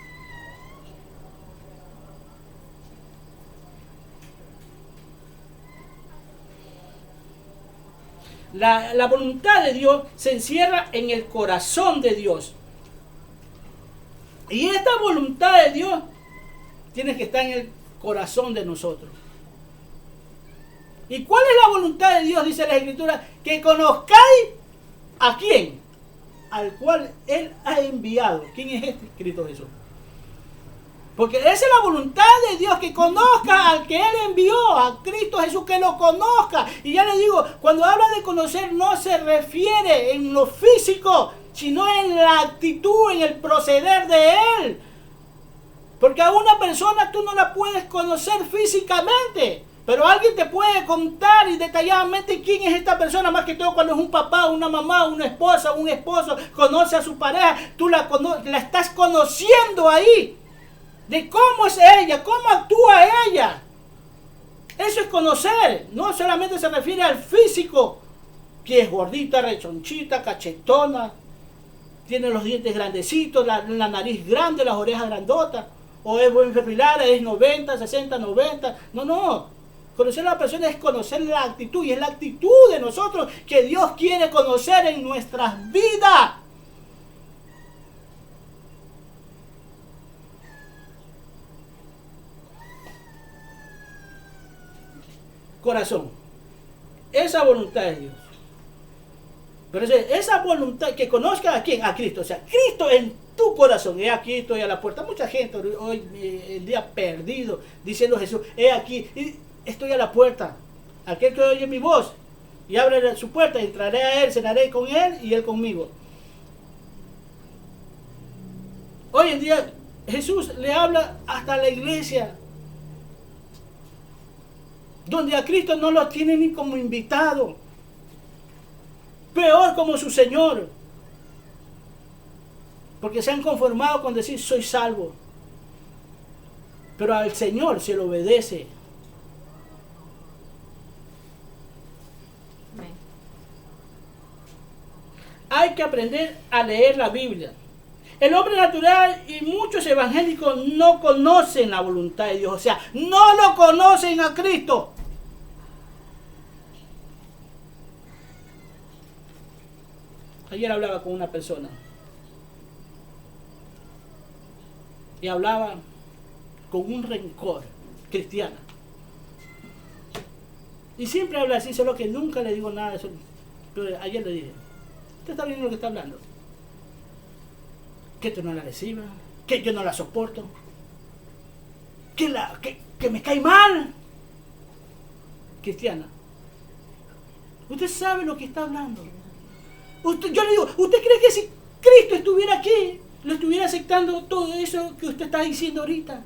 La voluntad de Dios se encierra en el corazón de Dios. Y esta voluntad de Dios tiene que estar en el corazón de nosotros. ¿Y cuál es la voluntad de Dios? Dice la Escritura, que conozcáis a quién, al cual Él ha enviado. ¿Quién es este? Cristo Jesús. Porque esa es la voluntad de Dios, que conozca al que Él envió, a Cristo Jesús, que lo conozca. Y ya le digo, cuando habla de conocer no se refiere en lo físico, sino en la actitud, en el proceder de Él. Porque a una persona tú no la puedes conocer físicamente, pero alguien te puede contar y detalladamente quién es esta persona, más que todo cuando es un papá, una mamá, una esposa, un esposo, conoce a su pareja, tú la estás conociendo ahí. De cómo es ella, cómo actúa ella. Eso es conocer. No solamente se refiere al físico, que es gordita, rechonchita, cachetona, tiene los dientes grandecitos, la nariz grande, las orejas grandotas, o es buen perfilada, es 90, 60, 90. No. Conocer a la persona es conocer la actitud, y es la actitud de nosotros que Dios quiere conocer en nuestras vidas. Corazón, esa voluntad de Dios. Pero esa voluntad, que conozca a quién, a Cristo, o sea, Cristo en tu corazón. He aquí, estoy a la puerta. Mucha gente hoy, el día perdido, diciendo Jesús, he aquí, estoy a la puerta. Aquel que oye mi voz y abre su puerta, entraré a Él, cenaré con Él y Él conmigo. Hoy en día Jesús le habla hasta a la iglesia, donde a Cristo no lo tiene ni como invitado, peor como su Señor, porque se han conformado con decir soy salvo, pero al Señor se le obedece. Hay que aprender a leer la Biblia. El hombre natural y muchos evangélicos no conocen la voluntad de Dios, o sea, no lo conocen a Cristo. Ayer hablaba con una persona y hablaba con un rencor cristiana. Y siempre habla así, solo que nunca le digo nada de eso. Pero ayer le dije, ¿usted está viendo lo que está hablando? Que tú no la recibas, que yo no la soporto, que me cae mal. Cristiana, usted sabe lo que está hablando. Yo le digo, ¿usted cree que si Cristo estuviera aquí, lo estuviera aceptando todo eso que usted está diciendo ahorita?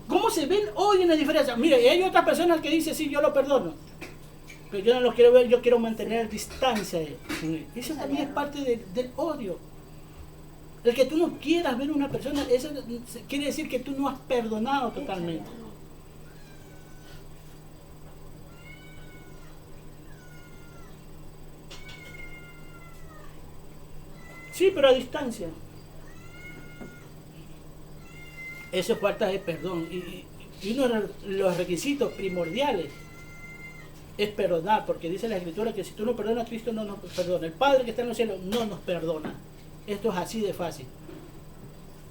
¿Cómo se ven hoy en la diferencia? Mire, hay otras personas que dicen, sí, yo lo perdono, pero yo no lo quiero ver, yo quiero mantener distancia. Eso también es parte del odio. El que tú no quieras ver a una persona, eso quiere decir que tú no has perdonado totalmente. Sí, pero a distancia. Eso es falta de perdón. Y uno de los requisitos primordiales es perdonar, porque dice la Escritura que si tú no perdonas, Cristo no nos perdona. El Padre que está en los cielos no nos perdona. Esto es así de fácil.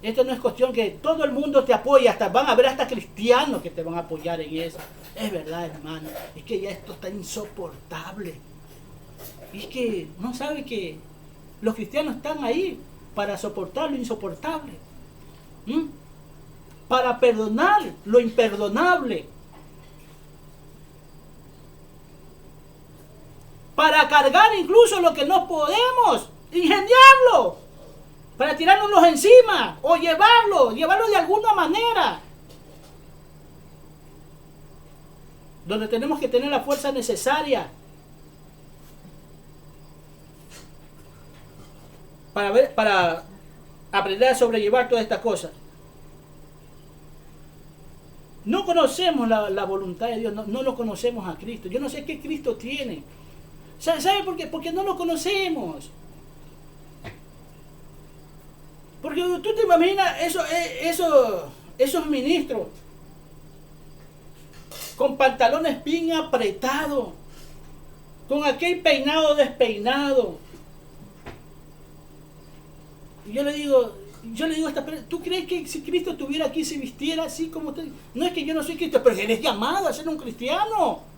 Esto no es cuestión que todo el mundo te apoye, hasta van a haber hasta cristianos que te van a apoyar en eso. Es verdad, hermano, es que ya esto está insoportable. Y es que no sabe que los cristianos están ahí para soportar lo insoportable. Para perdonar lo imperdonable. Para cargar incluso lo que no podemos, ingeniarlo, para tirárnoslos encima o llevarlo de alguna manera. Donde tenemos que tener la fuerza necesaria para aprender a sobrellevar todas estas cosas. No conocemos la voluntad de Dios, no lo conocemos a Cristo. Yo no sé qué Cristo tiene. ¿Sabe por qué? Porque no lo conocemos. Porque tú te imaginas esos ministros con pantalones bien apretados, con aquel peinado despeinado. Y yo le digo a esta persona, ¿tú crees que si Cristo estuviera aquí se vistiera así como usted? No es que yo no soy Cristo, pero eres llamado a ser un cristiano.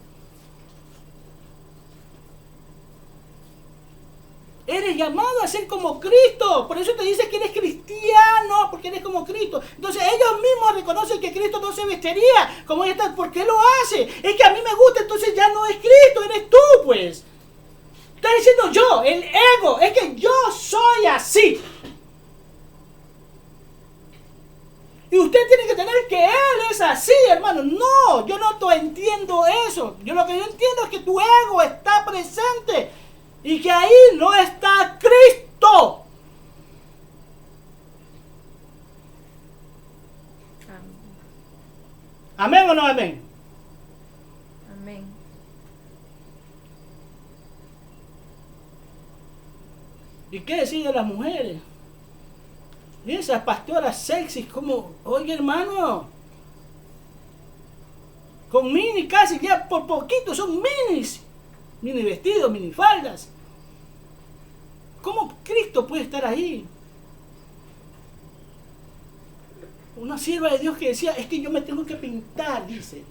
Eres llamado a ser como Cristo. Por eso te dice que eres cristiano, porque eres como Cristo. Entonces ellos mismos reconocen que Cristo no se vestiría como ella está. ¿Por qué lo hace? Es que a mí me gusta, entonces ya no es Cristo, eres tú, pues. Está diciendo yo, el ego, es que yo soy así. Y usted tiene que tener que Él es así, hermano. No, yo no entiendo eso. Lo que yo entiendo es que tu ego está presente y que ahí no está Cristo. ¿Amén o no amén? Amén. ¿Y qué decir de las mujeres? Y esas pastoras sexys como, oye hermano, con mini casi, ya por poquito son minis, mini vestidos, mini faldas. ¿Cómo Cristo puede estar ahí? Una sierva de Dios que decía, es que yo me tengo que pintar, dice,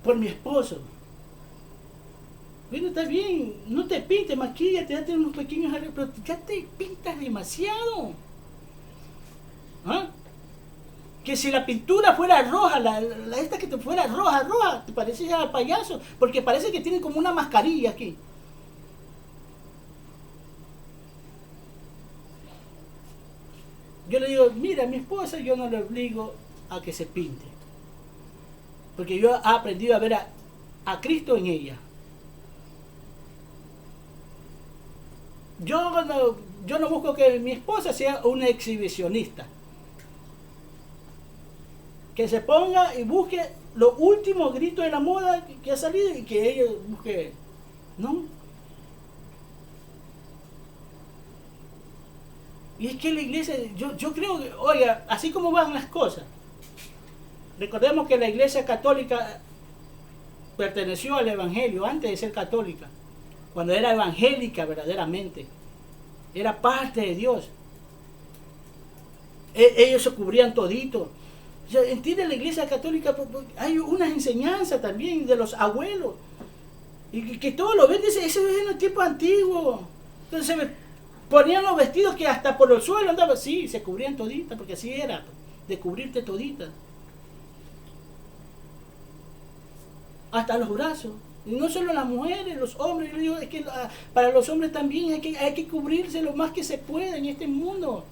por mi esposo. Bueno, está bien, no te pintes, maquíllate, date unos pequeños arreglos, pero ya te pintas demasiado. ¿Ah? Que si la pintura fuera roja, esta que te fuera roja, te parece ya payaso, porque parece que tiene como una mascarilla aquí. Yo le digo, mira, a mi esposa yo no le obligo a que se pinte, porque yo he aprendido a ver a Cristo en ella. Yo no busco que mi esposa sea una exhibicionista. Que se ponga y busque los últimos gritos de la moda que ha salido y que ella busque. ¿No? Y es que la iglesia, yo creo que, oiga, así como van las cosas. Recordemos que la iglesia católica perteneció al evangelio antes de ser católica. Cuando era evangélica verdaderamente, era parte de Dios. Ellos se cubrían todito. O sea, entiende, la iglesia católica, hay una enseñanza también de los abuelos. Y que todo lo ven, dice, eso es en el tiempo antiguo. Entonces se ponían los vestidos que hasta por el suelo andaban, sí, se cubrían toditas, porque así era, de cubrirte todita. Hasta los brazos. Y no solo las mujeres, los hombres. Yo digo, es que para los hombres también hay que cubrirse lo más que se pueda en este mundo.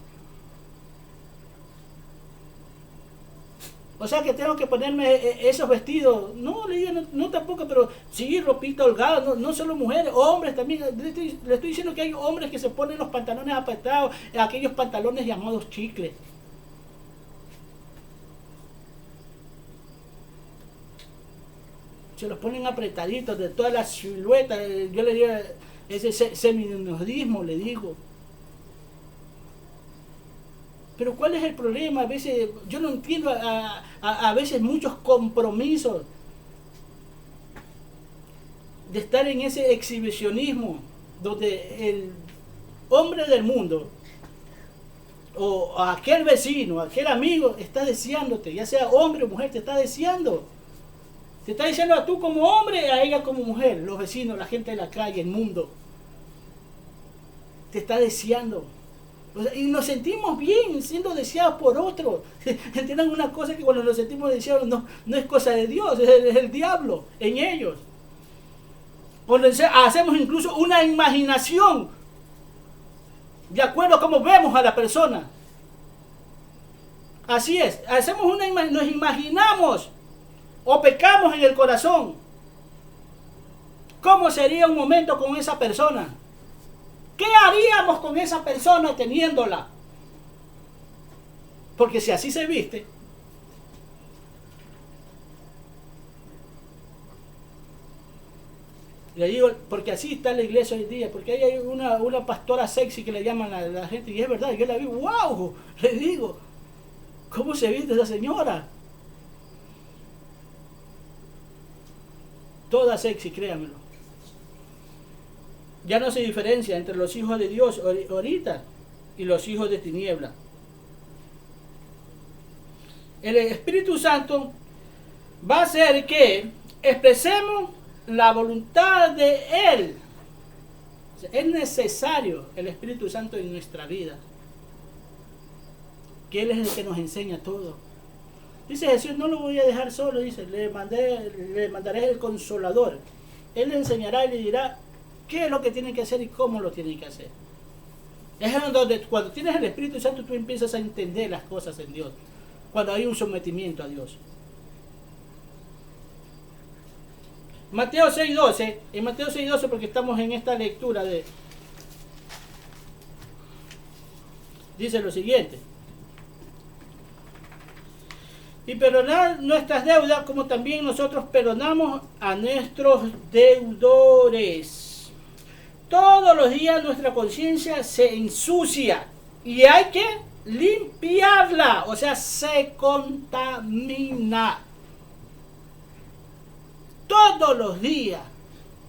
O sea que tengo que ponerme esos vestidos. No, le digo, no tampoco, pero sí, ropita holgada, no solo mujeres, hombres también. Le estoy diciendo que hay hombres que se ponen los pantalones apretados, aquellos pantalones llamados chicles. Se los ponen apretaditos de toda la silueta. Yo le digo, ese seminudismo, le digo. Pero ¿cuál es el problema? A veces, yo no entiendo a veces muchos compromisos de estar en ese exhibicionismo donde el hombre del mundo o aquel vecino, aquel amigo está deseándote, ya sea hombre o mujer, te está deseando. Te está diciendo a tú como hombre, a ella como mujer, los vecinos, la gente de la calle, el mundo. Te está deseando. O sea, y nos sentimos bien siendo deseados por otros. Entiendan una cosa, que cuando nos sentimos deseados no es cosa de Dios, es el diablo en ellos. Cuando hacemos incluso una imaginación de acuerdo a cómo vemos a la persona. Así es, nos imaginamos o pecamos en el corazón. ¿Cómo sería un momento con esa persona? ¿Qué haríamos con esa persona teniéndola? Porque si así se viste, le digo, porque así está la iglesia hoy día, porque ahí hay una pastora sexy que le llaman a la gente, y es verdad, yo la vi, wow, le digo, ¿cómo se viste esa señora? Toda sexy, créanmelo. Ya no se diferencia entre los hijos de Dios ahorita y los hijos de tiniebla. El Espíritu Santo va a hacer que expresemos la voluntad de Él. O sea, es necesario el Espíritu Santo en nuestra vida, que Él es el que nos enseña todo. Dice Jesús, no lo voy a dejar solo, dice, le mandaré el Consolador. Él le enseñará y le dirá qué es lo que tiene que hacer y cómo lo tiene que hacer. Es donde cuando tienes el Espíritu Santo tú empiezas a entender las cosas en Dios, cuando hay un sometimiento a Dios. Mateo 6:12, en Mateo 6:12, porque estamos en esta lectura dice lo siguiente: y perdonad nuestras deudas como también nosotros perdonamos a nuestros deudores. Todos los días nuestra conciencia se ensucia y hay que limpiarla, o sea, se contamina. Todos los días,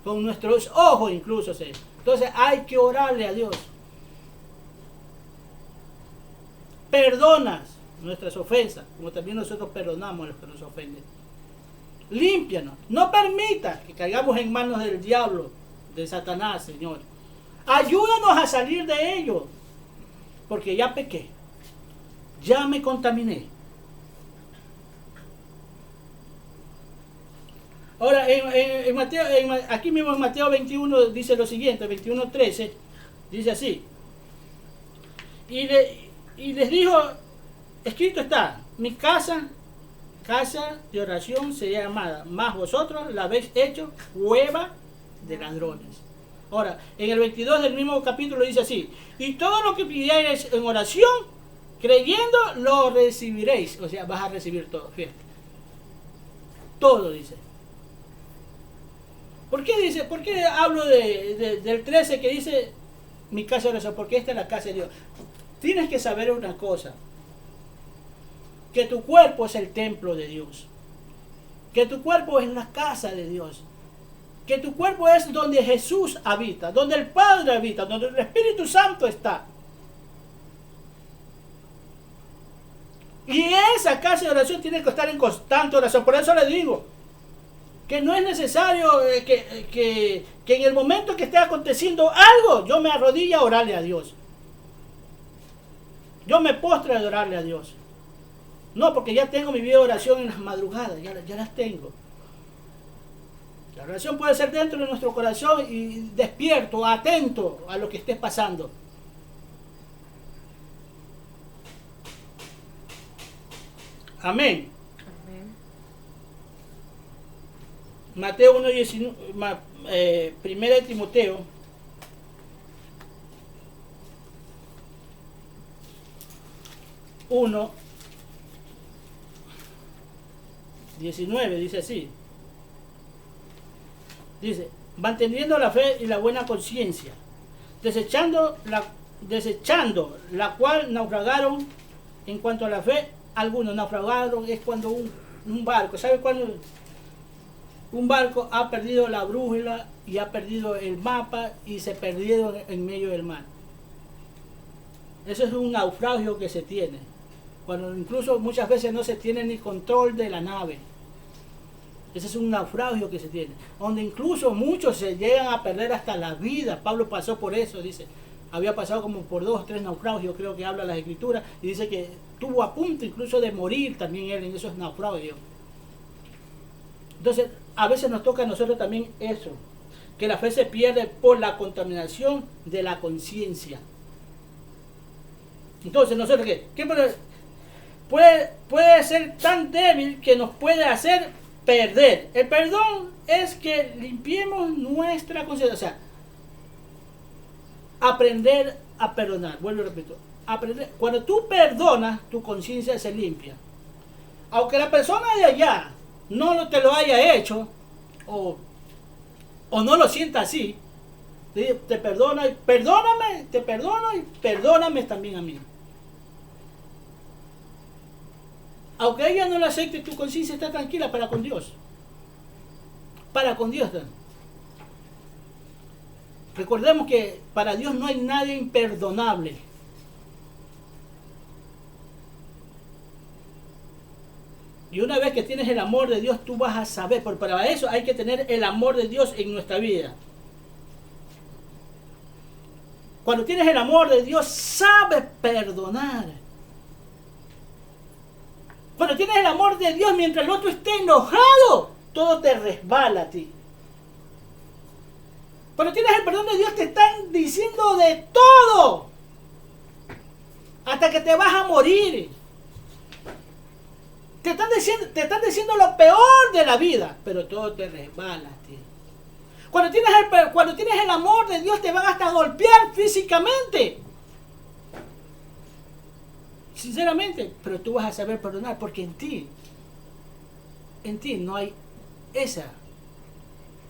con nuestros ojos incluso. Entonces hay que orarle a Dios. Perdonas nuestras ofensas, como también nosotros perdonamos a los que nos ofenden. Límpianos. No permitas que caigamos en manos del diablo, de Satanás, Señor. Ayúdanos a salir de ello, porque ya pequé, ya me contaminé. Ahora, en Mateo, aquí mismo en Mateo 21 dice lo siguiente, 21:13, dice así: y les dijo, escrito está, mi casa de oración será llamada, mas vosotros la habéis hecho cueva de ladrones. Ahora, en el 22 del mismo capítulo dice así: y todo lo que pidierais en oración, creyendo, lo recibiréis. O sea, vas a recibir todo, fíjate. Todo dice. ¿Por qué dice? ¿Por qué hablo del 13 que dice mi casa de oración? Porque esta es la casa de Dios. Tienes que saber una cosa: que tu cuerpo es el templo de Dios, que tu cuerpo es la casa de Dios, que tu cuerpo es donde Jesús habita, donde el Padre habita, donde el Espíritu Santo está. Y esa casa de oración tiene que estar en constante oración. Por eso le digo que no es necesario que en el momento que esté aconteciendo algo, yo me arrodille a orarle a Dios. Yo me postre a orarle a Dios. No, porque ya tengo mi vida de oración en las madrugadas, ya las tengo. La oración puede ser dentro de nuestro corazón y despierto, atento a lo que esté pasando. Amén. Mateo 1:19, primera de Timoteo 1:19 dice así. Dice, manteniendo la fe y la buena conciencia, desechando la cual naufragaron en cuanto a la fe, algunos naufragaron. Es cuando un barco, ¿sabe cuándo? Un barco ha perdido la brújula y ha perdido el mapa y se perdieron en medio del mar. Eso es un naufragio que se tiene. Cuando incluso muchas veces no se tiene ni control de la nave. Ese es un naufragio que se tiene. Donde incluso muchos se llegan a perder hasta la vida. Pablo pasó por eso, dice. Había pasado como por 2 o 3 naufragios, creo que habla las escrituras. Y dice que estuvo a punto incluso de morir también él en esos naufragios. Entonces, a veces nos toca a nosotros también eso. Que la fe se pierde por la contaminación de la conciencia. Entonces, nosotros, ¿qué puede ser tan débil que nos puede hacer perder? El perdón es que limpiemos nuestra conciencia. O sea, aprender a perdonar. Vuelvo y repito. Aprender. Cuando tú perdonas, tu conciencia se limpia. Aunque la persona de allá no te lo haya hecho, o no lo sienta así, te perdona y perdóname, te perdono y perdóname también a mí. Aunque ella no lo acepte, tu conciencia está tranquila para con Dios. Para con Dios. Recordemos que para Dios no hay nada imperdonable. Y una vez que tienes el amor de Dios, tú vas a saber, pero para eso hay que tener el amor de Dios en nuestra vida. Cuando tienes el amor de Dios, sabes perdonar. Cuando tienes el amor de Dios, mientras el otro esté enojado, todo te resbala a ti. Cuando tienes el perdón de Dios, te están diciendo de todo, hasta que te vas a morir. Te están diciendo lo peor de la vida, pero todo te resbala a ti. Cuando tienes el amor de Dios, te van hasta a golpear físicamente. Sinceramente, pero tú vas a saber perdonar, porque en ti no hay esa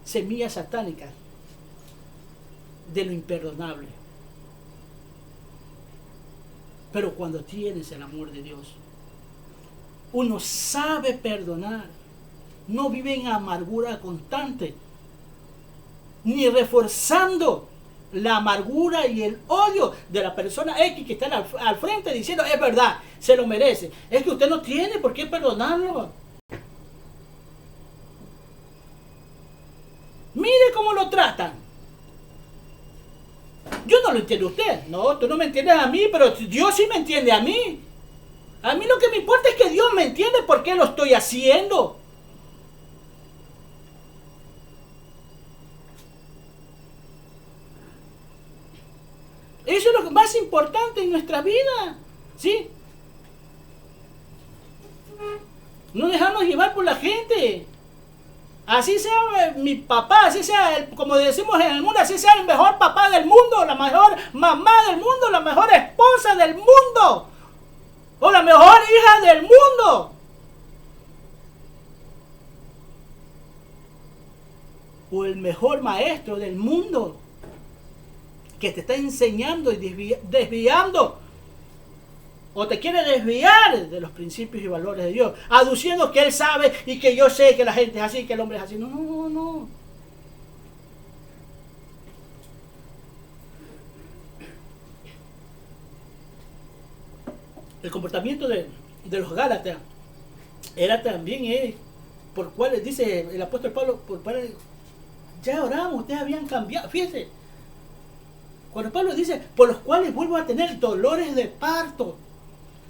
semilla satánica de lo imperdonable. Pero cuando tienes el amor de Dios, uno sabe perdonar, no vive en amargura constante, ni reforzando la amargura y el odio de la persona X que está al frente diciendo, es verdad, se lo merece. Es que usted no tiene por qué perdonarlo. Mire cómo lo tratan. Yo no lo entiendo a usted. No, tú no me entiendes a mí, pero Dios sí me entiende a mí. A mí lo que me importa es que Dios me entiende por qué lo estoy haciendo. Eso es lo más importante en nuestra vida, ¿sí? No dejarnos llevar por la gente. Así sea mi papá, así sea, como decimos en el mundo, así sea el mejor papá del mundo, la mejor mamá del mundo, la mejor esposa del mundo, o la mejor hija del mundo. O el mejor maestro del mundo, que te está enseñando y desviando, o te quiere desviar de los principios y valores de Dios, aduciendo que Él sabe y que yo sé que la gente es así, que el hombre es así. No, no, no. El comportamiento de los Gálatas era también por cuales, dice el apóstol Pablo, por cuales ya oramos, ustedes habían cambiado. Fíjense, cuando Pablo dice, por los cuales vuelvo a tener dolores de parto,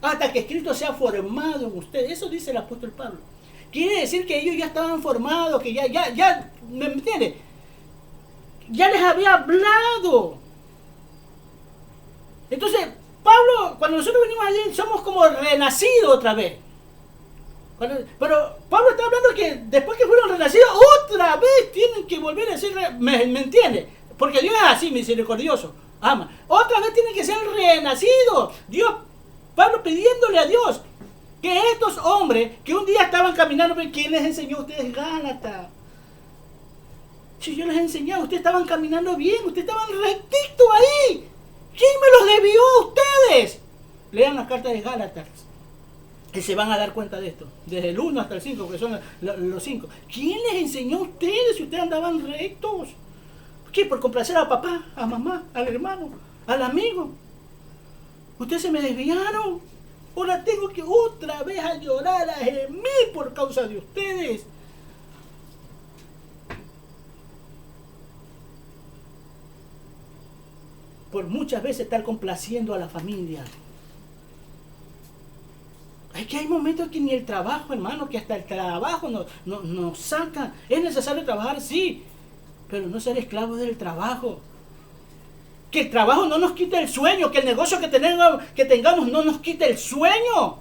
hasta que Cristo sea formado en ustedes. Eso dice el apóstol Pablo. Quiere decir que ellos ya estaban formados, que ya, ¿me entiende? Ya les había hablado. Entonces, Pablo, cuando nosotros venimos allí, somos como renacidos otra vez. Pero Pablo está hablando que después que fueron renacidos, otra vez tienen que volver a ser, ¿me entiende? Porque Dios es así, misericordioso, ama. Otra vez tienen que ser renacidos. Pablo pidiéndole a Dios que estos hombres que un día estaban caminando, ¿quién les enseñó a ustedes, Gálatas? Si yo les he enseñado, ustedes estaban caminando bien, ustedes estaban rectitos ahí. ¿Quién me los debió a ustedes? Lean las cartas de Gálatas y se van a dar cuenta de esto. Desde el 1 hasta el 5, que son los 5. ¿Quién les enseñó a ustedes si ustedes andaban rectos? ¿Qué? ¿Por complacer a papá, a mamá, al hermano, al amigo? Ustedes se me desviaron. Ahora tengo que otra vez a llorar, a gemir por causa de ustedes. Por muchas veces estar complaciendo a la familia. Es que hay momentos que ni el trabajo, hermano, que hasta el trabajo nos saca. Es necesario trabajar, sí, pero no ser esclavos del trabajo. Que el trabajo no nos quite el sueño, que el negocio que tengamos no nos quite el sueño.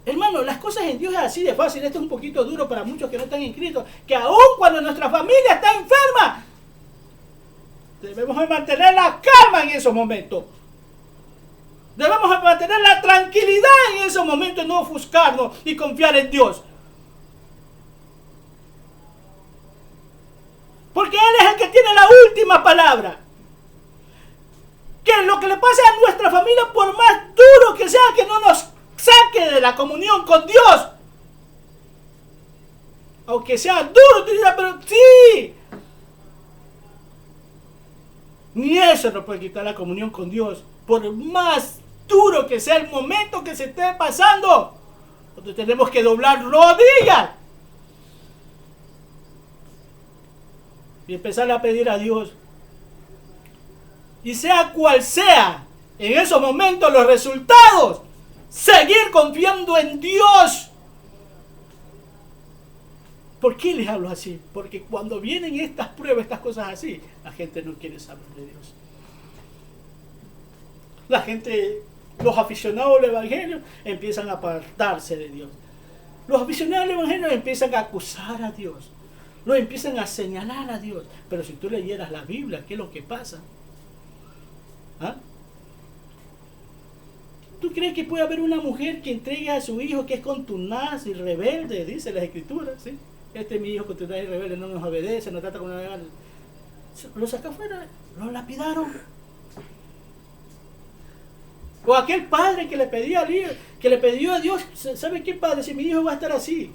Hermano, las cosas en Dios es así de fácil. Esto es un poquito duro para muchos que no están inscritos. Que aun cuando nuestra familia está enferma, debemos de mantener la calma en esos momentos. Debemos de mantener la tranquilidad en esos momentos, no ofuscarnos y confiar en Dios. Porque Él es el que tiene la última palabra. Que lo que le pase a nuestra familia, por más duro que sea, que no nos saque de la comunión con Dios. Aunque sea duro, te dirá, pero sí. Ni eso nos puede quitar la comunión con Dios. Por más duro que sea el momento que se esté pasando, nosotros tenemos que doblar rodillas y empezar a pedir a Dios. Y sea cual sea en esos momentos los resultados, seguir confiando en Dios. ¿Por qué les hablo así? Porque cuando vienen estas pruebas, estas cosas así, la gente no quiere saber de Dios. La gente, los aficionados al Evangelio, empiezan a apartarse de Dios. Los aficionados al Evangelio empiezan a acusar a Dios. Los empiezan a señalar a Dios. Pero si tú leyeras la Biblia, ¿qué es lo que pasa? ¿Ah? ¿Tú crees que puede haber una mujer que entregue a su hijo que es contumaz y rebelde? Dice las Escrituras, ¿sí? Este es mi hijo contumaz y rebelde, no nos obedece, nos trata como una vegana. Lo saca afuera, lo lapidaron. O aquel padre que le pidió a Dios, ¿sabe qué, padre? Si mi hijo va a estar así,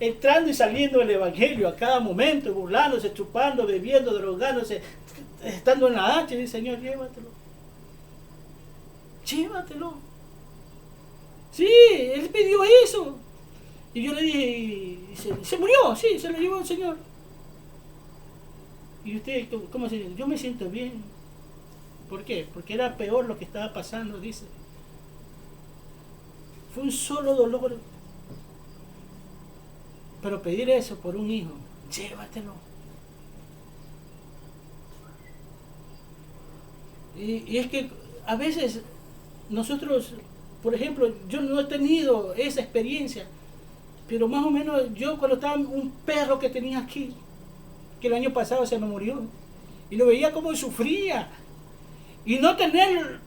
entrando y saliendo del Evangelio a cada momento, burlándose, chupando, bebiendo, drogándose, estando en la hacha, y dice, Señor, llévatelo. Llévatelo. Sí, él pidió eso. Y yo le dije, se murió, sí, se lo llevó el Señor. Y usted, ¿cómo se dice? Yo me siento bien. ¿Por qué? Porque era peor lo que estaba pasando, dice. Fue un solo dolor. Pero pedir eso por un hijo, llévatelo. Y es que a veces nosotros, por ejemplo, yo no he tenido esa experiencia, pero más o menos yo cuando estaba un perro que tenía aquí, que el año pasado se me murió, y lo veía como sufría, y no tener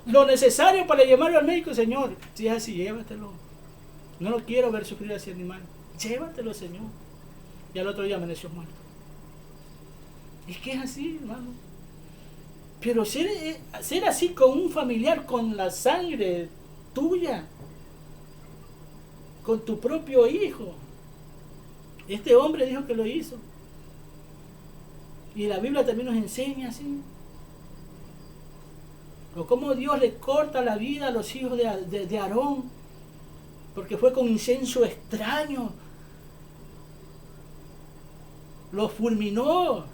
lo necesario para llevarlo al médico. Señor, si es así, llévatelo. No lo quiero ver sufrir a ese animal. Llévatelo, Señor. Y al otro día amaneció muerto. Es que es así, hermano. Pero ser así con un familiar, con la sangre tuya, con tu propio hijo. Este hombre dijo que lo hizo. Y la Biblia también nos enseña así. O cómo Dios le corta la vida a los hijos de Aarón, porque fue con incienso extraño. Lo fulminó,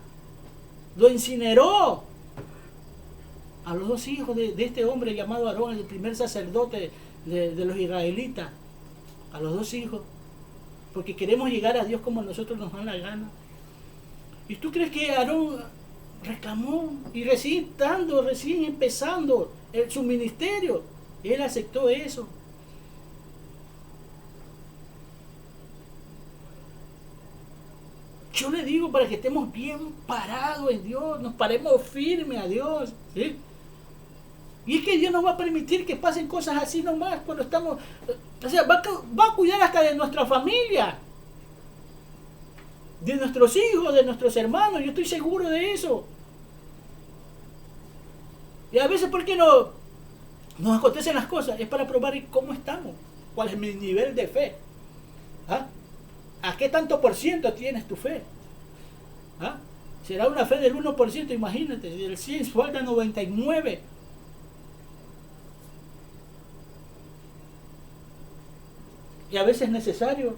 lo incineró. A los dos hijos de este hombre llamado Aarón, el primer sacerdote de los israelitas. A los dos hijos. Porque queremos llegar a Dios como nosotros nos da la gana. ¿Y tú crees que Aarón reclamó? Y recién empezando su ministerio, él aceptó eso. Yo le digo para que estemos bien parados en Dios, nos paremos firmes a Dios, ¿sí? Y es que Dios no va a permitir que pasen cosas así nomás cuando estamos... O sea, va a cuidar hasta de nuestra familia, de nuestros hijos, de nuestros hermanos. Yo estoy seguro de eso. Y a veces, ¿por qué no nos acontecen las cosas, es para probar cómo estamos, cuál es mi nivel de fe. ¿Ah? ¿A qué tanto por ciento tienes tu fe? ¿Ah? Será una fe del 1%, imagínate, del 100 falta 99. Y a veces es necesario,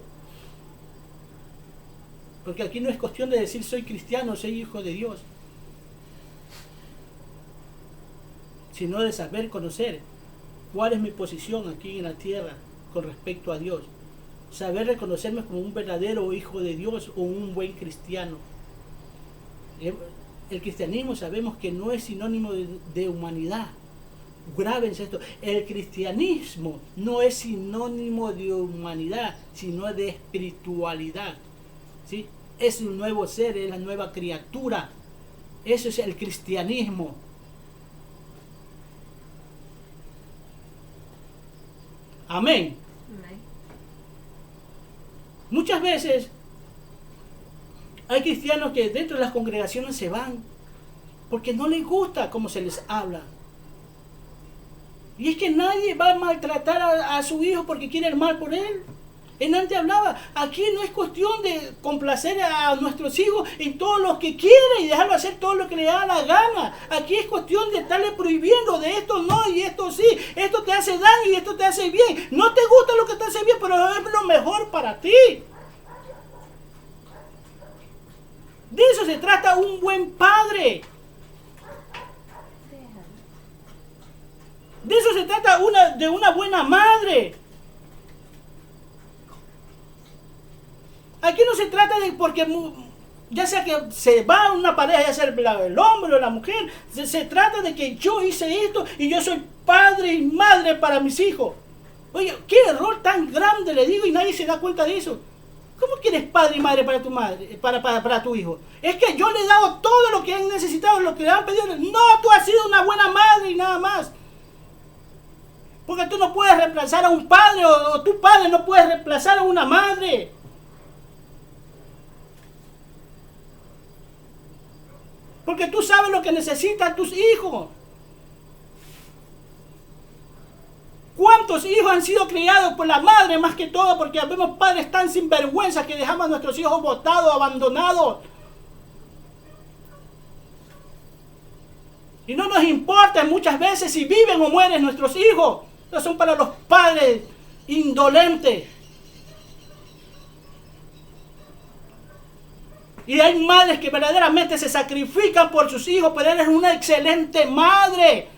porque aquí no es cuestión de decir soy cristiano, soy hijo de Dios, sino de saber conocer cuál es mi posición aquí en la tierra con respecto a Dios. Saber reconocerme como un verdadero hijo de Dios o un buen cristiano. El cristianismo sabemos que no es sinónimo de humanidad. Grábense esto, el cristianismo no es sinónimo de humanidad, sino de espiritualidad. ¿Sí? Es un nuevo ser, es la nueva criatura. Eso es el cristianismo. Amén. Amén. Muchas veces hay cristianos que dentro de las congregaciones se van porque no les gusta cómo se les habla. Y es que nadie va a maltratar a su hijo porque quiere el mal por él. Antes hablaba, aquí no es cuestión de complacer a nuestros hijos en todo lo que quiera y dejarlo hacer todo lo que le da la gana. Aquí es cuestión de estarle prohibiendo de esto no y esto sí. Esto te hace daño y esto te hace bien. No te gusta lo que te hace bien, pero es lo mejor para ti. De eso se trata un buen padre. De eso se trata de una buena madre. Aquí no se trata de porque ya sea que se va una pareja, ya sea el hombre o la mujer, se trata de que yo hice esto y yo soy padre y madre para mis hijos. Oye, qué error tan grande le digo y nadie se da cuenta de eso. ¿Cómo que eres padre y madre para tu madre, para tu hijo? Es que yo le he dado todo lo que han necesitado, lo que le han pedido. No, tú has sido una buena madre y nada más. Porque tú no puedes reemplazar a un padre o tu padre no puede reemplazar a una madre. Porque tú sabes lo que necesitan tus hijos. ¿Cuántos hijos han sido criados por la madre más que todo? Porque vemos padres tan sinvergüenza que dejamos a nuestros hijos botados, abandonados. Y no nos importa muchas veces si viven o mueren nuestros hijos. No son para los padres indolentes. Y hay madres que verdaderamente se sacrifican por sus hijos, pero eres una excelente madre.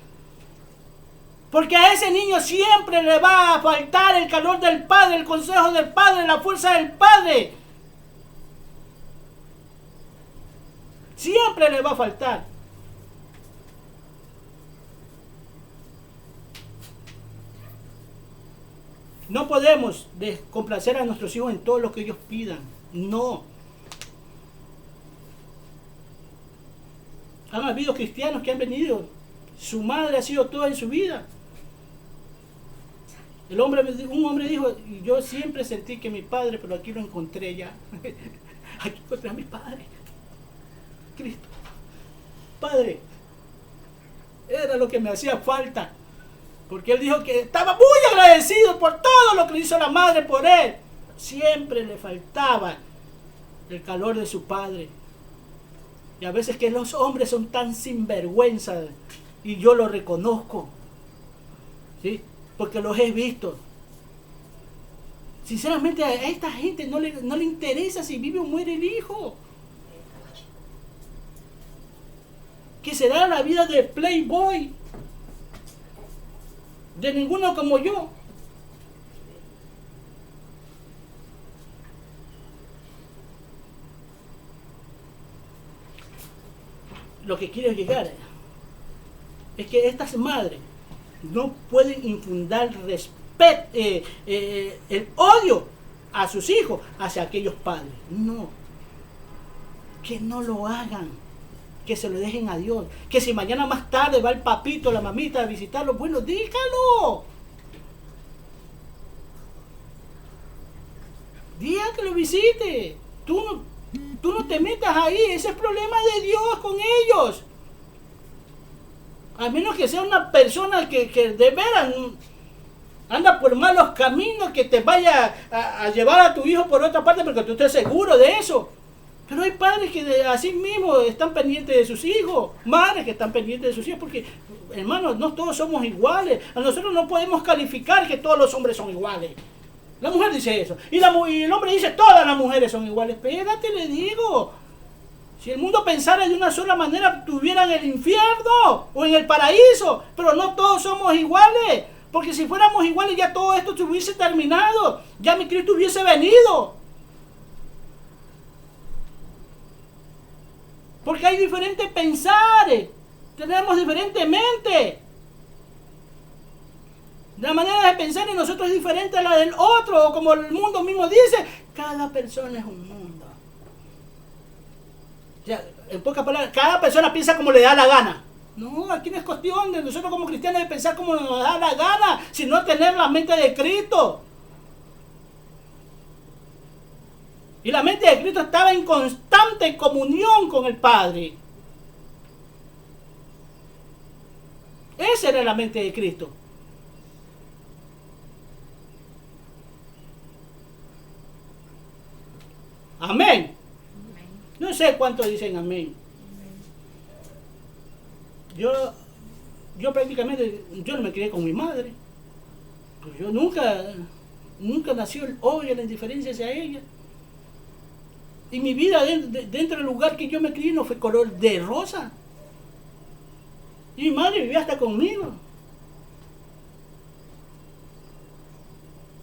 Porque a ese niño siempre le va a faltar el calor del padre, el consejo del padre, la fuerza del padre. Siempre le va a faltar. No podemos complacer a nuestros hijos en todo lo que ellos pidan. No. Han habido cristianos que han venido. Su madre ha sido todo en su vida. Un hombre dijo, yo siempre sentí que mi padre, pero aquí lo encontré ya. Aquí encontré a mi padre. Cristo. Padre, era lo que me hacía falta. Porque él dijo que estaba muy agradecido por todo lo que hizo la madre por él. Siempre le faltaba el calor de su padre. Y a veces que los hombres son tan sinvergüenza. Y yo lo reconozco. ¿Sí? Porque los he visto. Sinceramente a esta gente no le interesa si vive o muere el hijo. Que se da la vida de playboy. De ninguno como yo. Lo que quiero llegar es que estas madres no pueden infundar el odio a sus hijos hacia aquellos padres. No. Que no lo hagan. Que se lo dejen a Dios. Que si mañana más tarde va el papito, la mamita a visitarlo, bueno, dígalo. Diga que lo visite. Tú no te metas ahí. Ese es problema de Dios con ellos. A menos que sea una persona que de veras anda por malos caminos, que te vaya a llevar a tu hijo por otra parte porque tú estés seguro de eso. Pero hay padres que así mismo están pendientes de sus hijos, madres que están pendientes de sus hijos, porque, hermanos, no todos somos iguales. A nosotros no podemos calificar que todos los hombres son iguales. La mujer dice eso. Y el hombre dice todas las mujeres son iguales. Espérate, le digo. Si el mundo pensara de una sola manera, estuviera en el infierno o en el paraíso. Pero no todos somos iguales. Porque si fuéramos iguales ya todo esto se hubiese terminado. Ya mi Cristo hubiese venido. Porque hay diferentes pensares. Tenemos diferentes mentes. La manera de pensar en nosotros es diferente a la del otro. O como el mundo mismo dice, cada persona es un mundo. O sea, en pocas palabras, cada persona piensa como le da la gana. No, aquí no es cuestión de nosotros como cristianos de pensar como nos da la gana, sino tener la mente de Cristo. Y la mente de Cristo estaba en constante comunión con el Padre. Esa era la mente de Cristo. Amén. No sé cuántos dicen amén. Yo prácticamente, yo no me crié con mi madre. Pues yo nunca nació el odio, la indiferencia hacia ella. Y mi vida dentro del lugar que yo me crié no fue color de rosa. Y mi madre vivía hasta conmigo.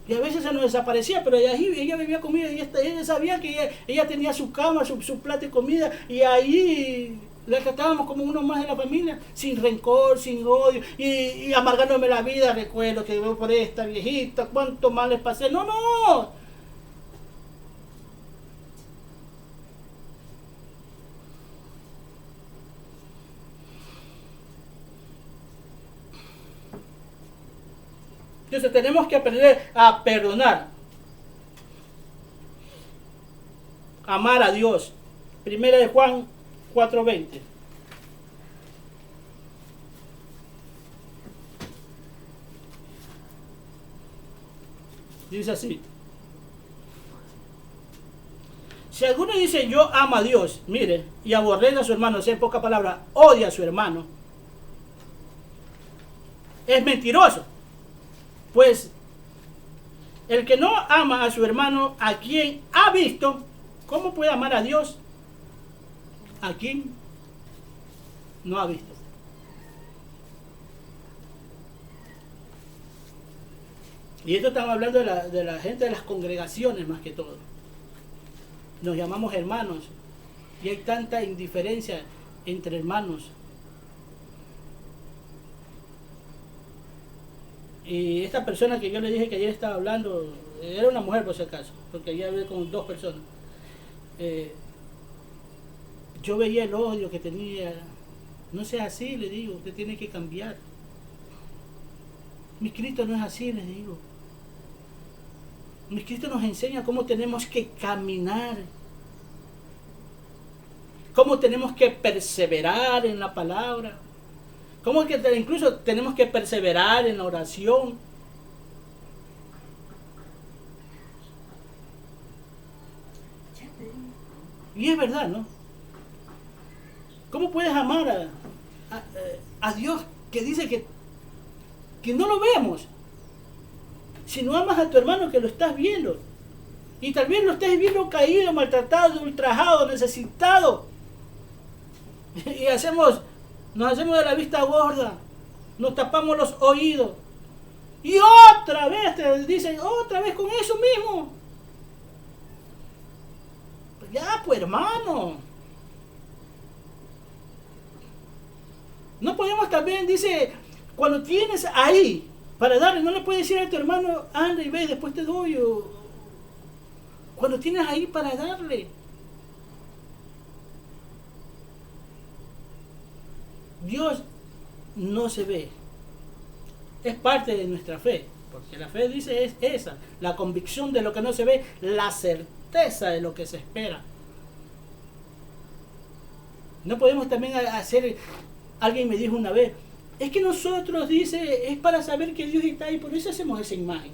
Y a veces se nos desaparecía, pero ella vivía conmigo y ella sabía que ella tenía su cama, su plato de comida, y ahí la tratábamos como uno más de la familia, sin rencor, sin odio, y amargándome la vida. Recuerdo que veo por esta viejita, cuánto mal les pasé. No. Entonces tenemos que aprender a perdonar, amar a Dios. Primera de Juan 4:20. Dice así: si alguno dice yo amo a Dios, mire, y aborrece a su hermano, o sea, en pocas palabras, odia a su hermano, es mentiroso. Pues el que no ama a su hermano, a quien ha visto, ¿cómo puede amar a Dios a quien no ha visto? Y esto estamos hablando de la gente de las congregaciones más que todo. Nos llamamos hermanos y hay tanta indiferencia entre hermanos. Y esta persona que yo le dije que ayer estaba hablando, era una mujer por si acaso, porque ayer hablé con dos personas. Yo veía el odio que tenía. No sea así, le digo, usted tiene que cambiar. Mi Cristo no es así, le digo. Mi Cristo nos enseña cómo tenemos que caminar, cómo tenemos que perseverar en la palabra. ¿Cómo que incluso tenemos que perseverar en la oración? Y es verdad, ¿no? ¿Cómo puedes amar a Dios que dice que no lo vemos? Si no amas a tu hermano que lo estás viendo. Y tal vez lo estés viendo caído, maltratado, ultrajado, necesitado. Y nos hacemos de la vista gorda, nos tapamos los oídos y otra vez te dicen, otra vez con eso mismo. Ya, pues hermano, no podemos también, dice, cuando tienes ahí para darle, no le puedes decir a tu hermano, anda y ve, después te doy. Cuando tienes ahí para darle. Dios no se ve. Es parte de nuestra fe. Porque la fe dice es esa. La convicción de lo que no se ve. La certeza de lo que se espera. No podemos también hacer... Alguien me dijo una vez. Es que nosotros, dice, es para saber que Dios está ahí, por eso hacemos esa imagen.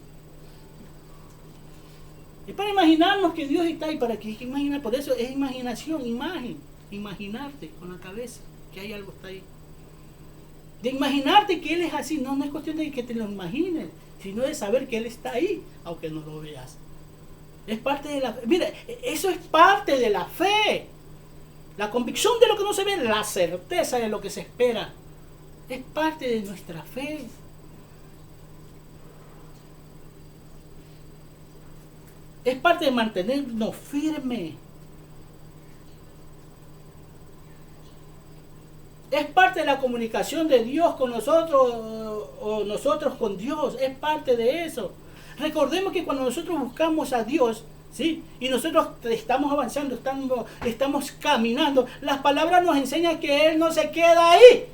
Es para imaginarnos que Dios está ahí, para que imaginar, por eso es imaginación, imagen, imaginarte con la cabeza que hay algo está ahí. De imaginarte que Él es así, no es cuestión de que te lo imagines, sino de saber que Él está ahí, aunque no lo veas. Es parte de la fe. Mira, eso es parte de la fe. La convicción de lo que no se ve, la certeza de lo que se espera. Es parte de nuestra fe. Es parte de mantenernos firmes. Es parte de la comunicación de Dios con nosotros o nosotros con Dios. Es parte de eso. Recordemos que cuando nosotros buscamos a Dios, ¿sí? Y nosotros estamos avanzando, estamos caminando, las palabras nos enseñan que Él no se queda ahí.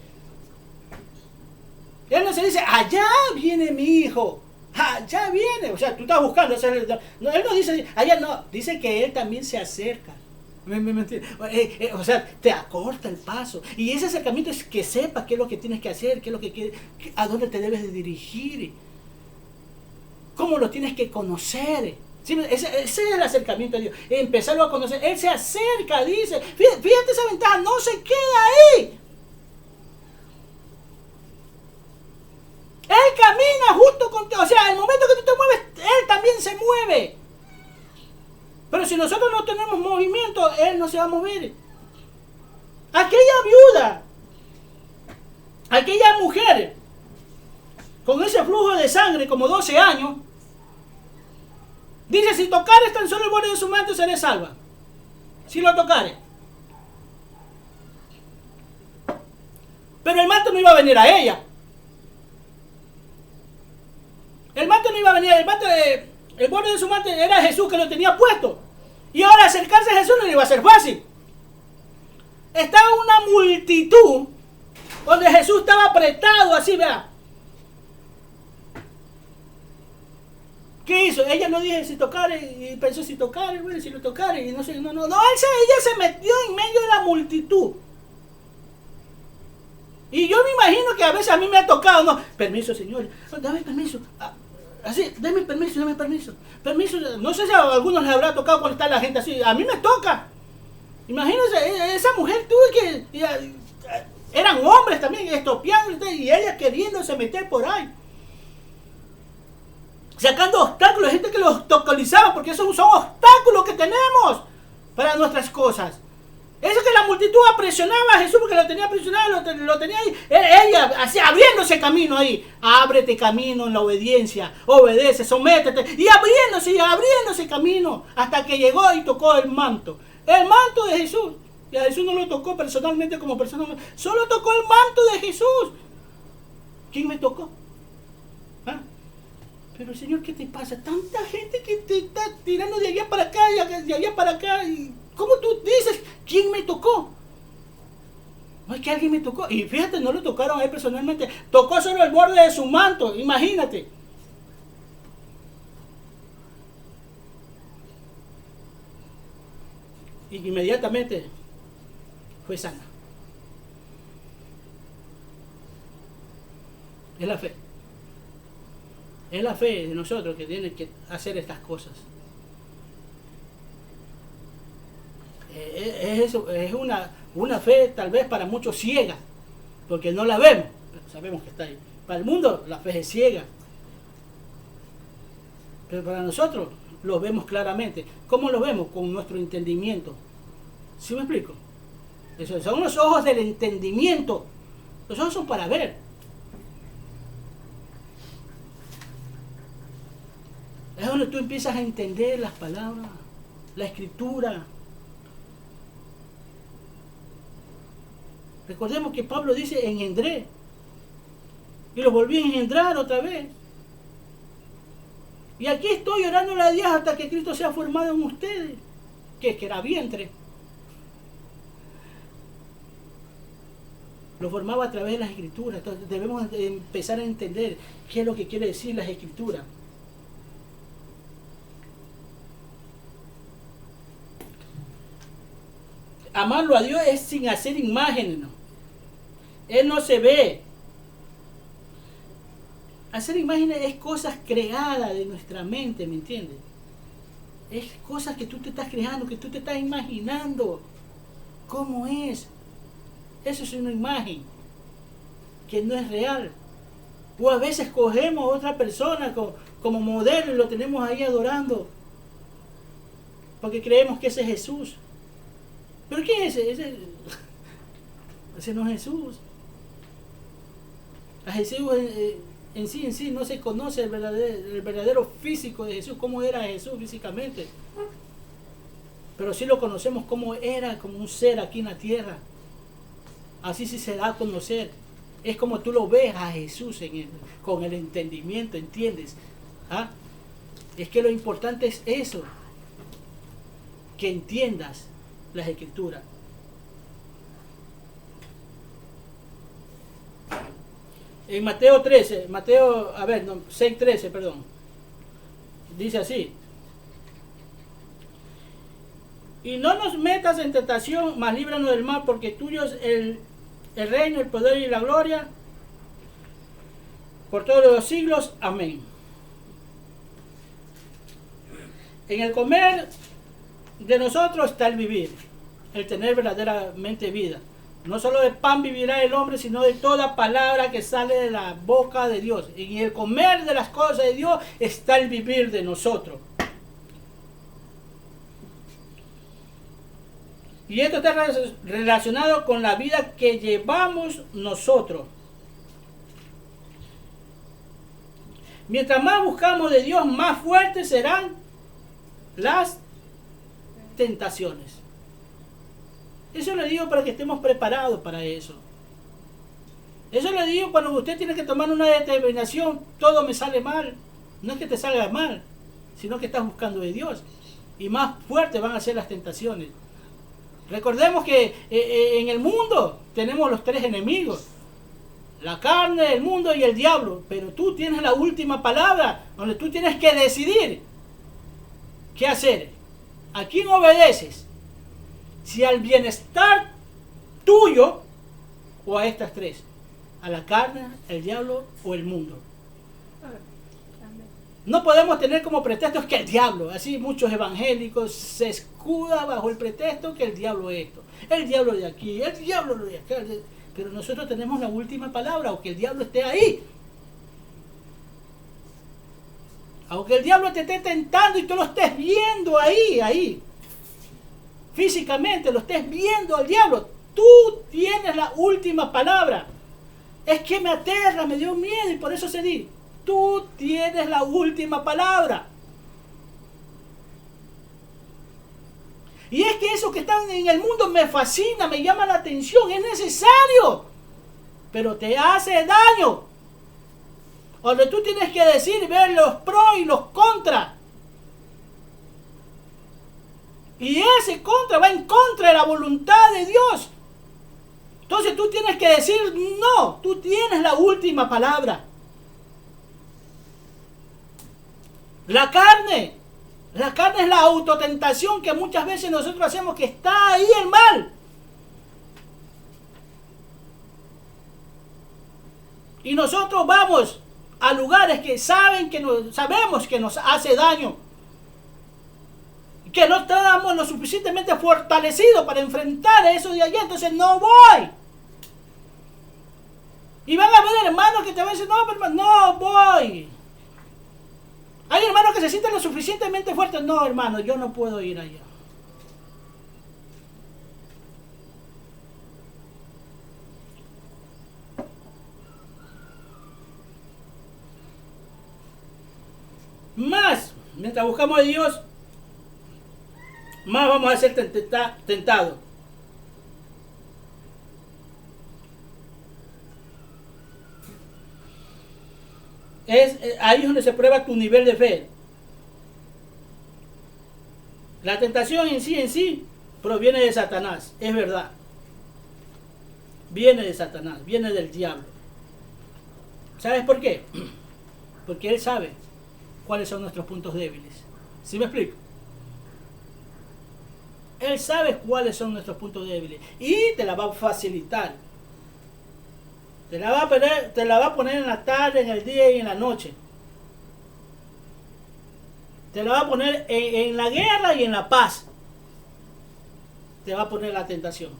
Él no se dice, allá viene mi hijo, allá viene. O sea, tú estás buscando. O sea, Él no dice, allá no, dice que Él también se acerca. O sea, te acorta el paso. Y ese acercamiento es que sepas qué es lo que tienes que hacer, qué es lo que quieres, a dónde te debes de dirigir, cómo lo tienes que conocer. ¿Sí? Ese es el acercamiento a Dios. Empezarlo a conocer. Él se acerca, dice. Fíjate esa ventaja, no se queda ahí. Él camina justo contigo. O sea, el momento que tú te mueves, Él también se mueve. Pero si nosotros no tenemos movimiento, Él no se va a mover. Aquella viuda, aquella mujer, con ese flujo de sangre, como 12 años, dice, si tocares tan solo el borde de su manto, seré salva. Si lo tocares. Pero el manto no iba a venir a ella. El manto no iba a venir, el borde de su manto era Jesús que lo tenía puesto. Y ahora acercarse a Jesús no le iba a ser fácil. Estaba una multitud donde Jesús estaba apretado así, vea. ¿Qué hizo? Ella no dijo si tocar, y pensó si tocar, bueno, si lo tocar, y no sé, no, ella se metió en medio de la multitud. Y yo me imagino que a veces a mí me ha tocado, no, permiso señor, dame permiso, así, dame permiso, permiso, no sé si a algunos les habrá tocado cuando está la gente así, a mí me toca. Imagínense, esa mujer tuvo que, eran hombres también, estopiando, y ella queriéndose meter por ahí. Sacando obstáculos, gente que los obstaculizaba, porque esos son obstáculos que tenemos para nuestras cosas. Eso que la multitud presionaba a Jesús porque lo tenía presionado, lo tenía ahí. Ella así abriéndose camino ahí. Ábrete camino en la obediencia. Obedece, sométete. Y abriéndose camino. Hasta que llegó y tocó el manto. El manto de Jesús. Y a Jesús no lo tocó personalmente como persona. Solo tocó el manto de Jesús. ¿Quién me tocó? ¿Ah? Pero Señor, ¿qué te pasa? Tanta gente que te está tirando de allá para acá, de allá para acá. Y ¿cómo tú dices? ¿Quién me tocó? No es que alguien me tocó. Y fíjate, no lo tocaron a él personalmente. Tocó solo el borde de su manto. Imagínate. Y inmediatamente fue sana. Es la fe. Es la fe de nosotros que tiene que hacer estas cosas. Es una fe tal vez para muchos ciega, porque no la vemos, pero sabemos que está ahí. Para el mundo la fe es ciega, pero para nosotros lo vemos claramente. ¿Cómo lo vemos? Con nuestro entendimiento. ¿Sí me explico? Eso son los ojos del entendimiento. Los ojos son para ver. Es donde tú empiezas a entender las palabras, la escritura. Recordemos que Pablo dice engendré. Y lo volví a engendrar otra vez. Y aquí estoy orando a Dios hasta que Cristo sea formado en ustedes. Que era vientre. Lo formaba a través de las escrituras. Entonces debemos empezar a entender qué es lo que quiere decir las escrituras. Amarlo a Dios es sin hacer imágenes, ¿no? Él no se ve. Hacer imágenes es cosas creadas de nuestra mente, ¿me entiendes? Es cosas que tú te estás creando, que tú te estás imaginando. ¿Cómo es? Eso es una imagen que no es real. O a veces cogemos a otra persona como modelo y lo tenemos ahí adorando. Porque creemos que ese es Jesús. ¿Pero quién es ese? Ese no es Jesús. A Jesús en sí no se conoce el verdadero físico de Jesús, cómo era Jesús físicamente. Pero sí lo conocemos como era, como un ser aquí en la tierra. Así sí se da a conocer. Es como tú lo ves a Jesús con el entendimiento, ¿entiendes? ¿Ah? Es que lo importante es eso, que entiendas las Escrituras. En Mateo 6:13, perdón, dice así: y no nos metas en tentación, mas líbranos del mal, porque tuyo es el reino, el poder y la gloria, por todos los siglos. Amén. En el comer de nosotros está el vivir, el tener verdaderamente vida. No solo de pan vivirá el hombre, sino de toda palabra que sale de la boca de Dios. En el comer de las cosas de Dios está el vivir de nosotros. Y esto está relacionado con la vida que llevamos nosotros. Mientras más buscamos de Dios, más fuertes serán las tentaciones. Eso le digo para que estemos preparados para eso. Eso le digo cuando usted tiene que tomar una determinación. Todo me sale mal. No es que te salga mal, sino que estás buscando de Dios. Y más fuertes van a ser las tentaciones. Recordemos que en el mundo tenemos los tres enemigos: la carne, el mundo y el diablo. Pero tú tienes la última palabra, donde tú tienes que decidir qué hacer. ¿A quién obedeces? Si al bienestar tuyo o a estas tres: a la carne, el diablo o el mundo. No podemos tener como pretexto que el diablo, así muchos evangélicos se escudan bajo el pretexto que el diablo es esto, el diablo de aquí, el diablo de acá. Pero nosotros tenemos la última palabra, aunque el diablo esté ahí. Aunque el diablo te esté tentando y tú lo estés viendo ahí. Físicamente lo estés viendo al diablo, tú tienes la última palabra. Es que me aterra, me dio miedo y por eso se dice: tú tienes la última palabra. Y es que eso que están en el mundo me fascina, me llama la atención, es necesario, pero te hace daño. Donde tú tienes que decir, ver los pros y los contras. Y ese contra va en contra de la voluntad de Dios. Entonces tú tienes que decir no, tú tienes la última palabra. La carne es la autotentación que muchas veces nosotros hacemos, que está ahí el mal. Y nosotros vamos a lugares que sabemos que nos hace daño, que no estamos lo suficientemente fortalecidos para enfrentar eso de allá, entonces no voy. Y van a haber hermanos que te van a decir: no, hermano, no voy. Hay hermanos que se sienten lo suficientemente fuertes: no, hermano, yo no puedo ir allá. Más, mientras buscamos a Dios, más vamos a ser tentados. Ahí es donde se prueba tu nivel de fe. La tentación en sí proviene de Satanás, es verdad. Viene de Satanás, viene del diablo. ¿Sabes por qué? Porque él sabe cuáles son nuestros puntos débiles. ¿Sí me explico? Él sabe cuáles son nuestros puntos débiles y te la va a facilitar. Te la va a poner en la tarde, en el día y en la noche. Te la va a poner en la guerra y en la paz. Te va a poner la tentación.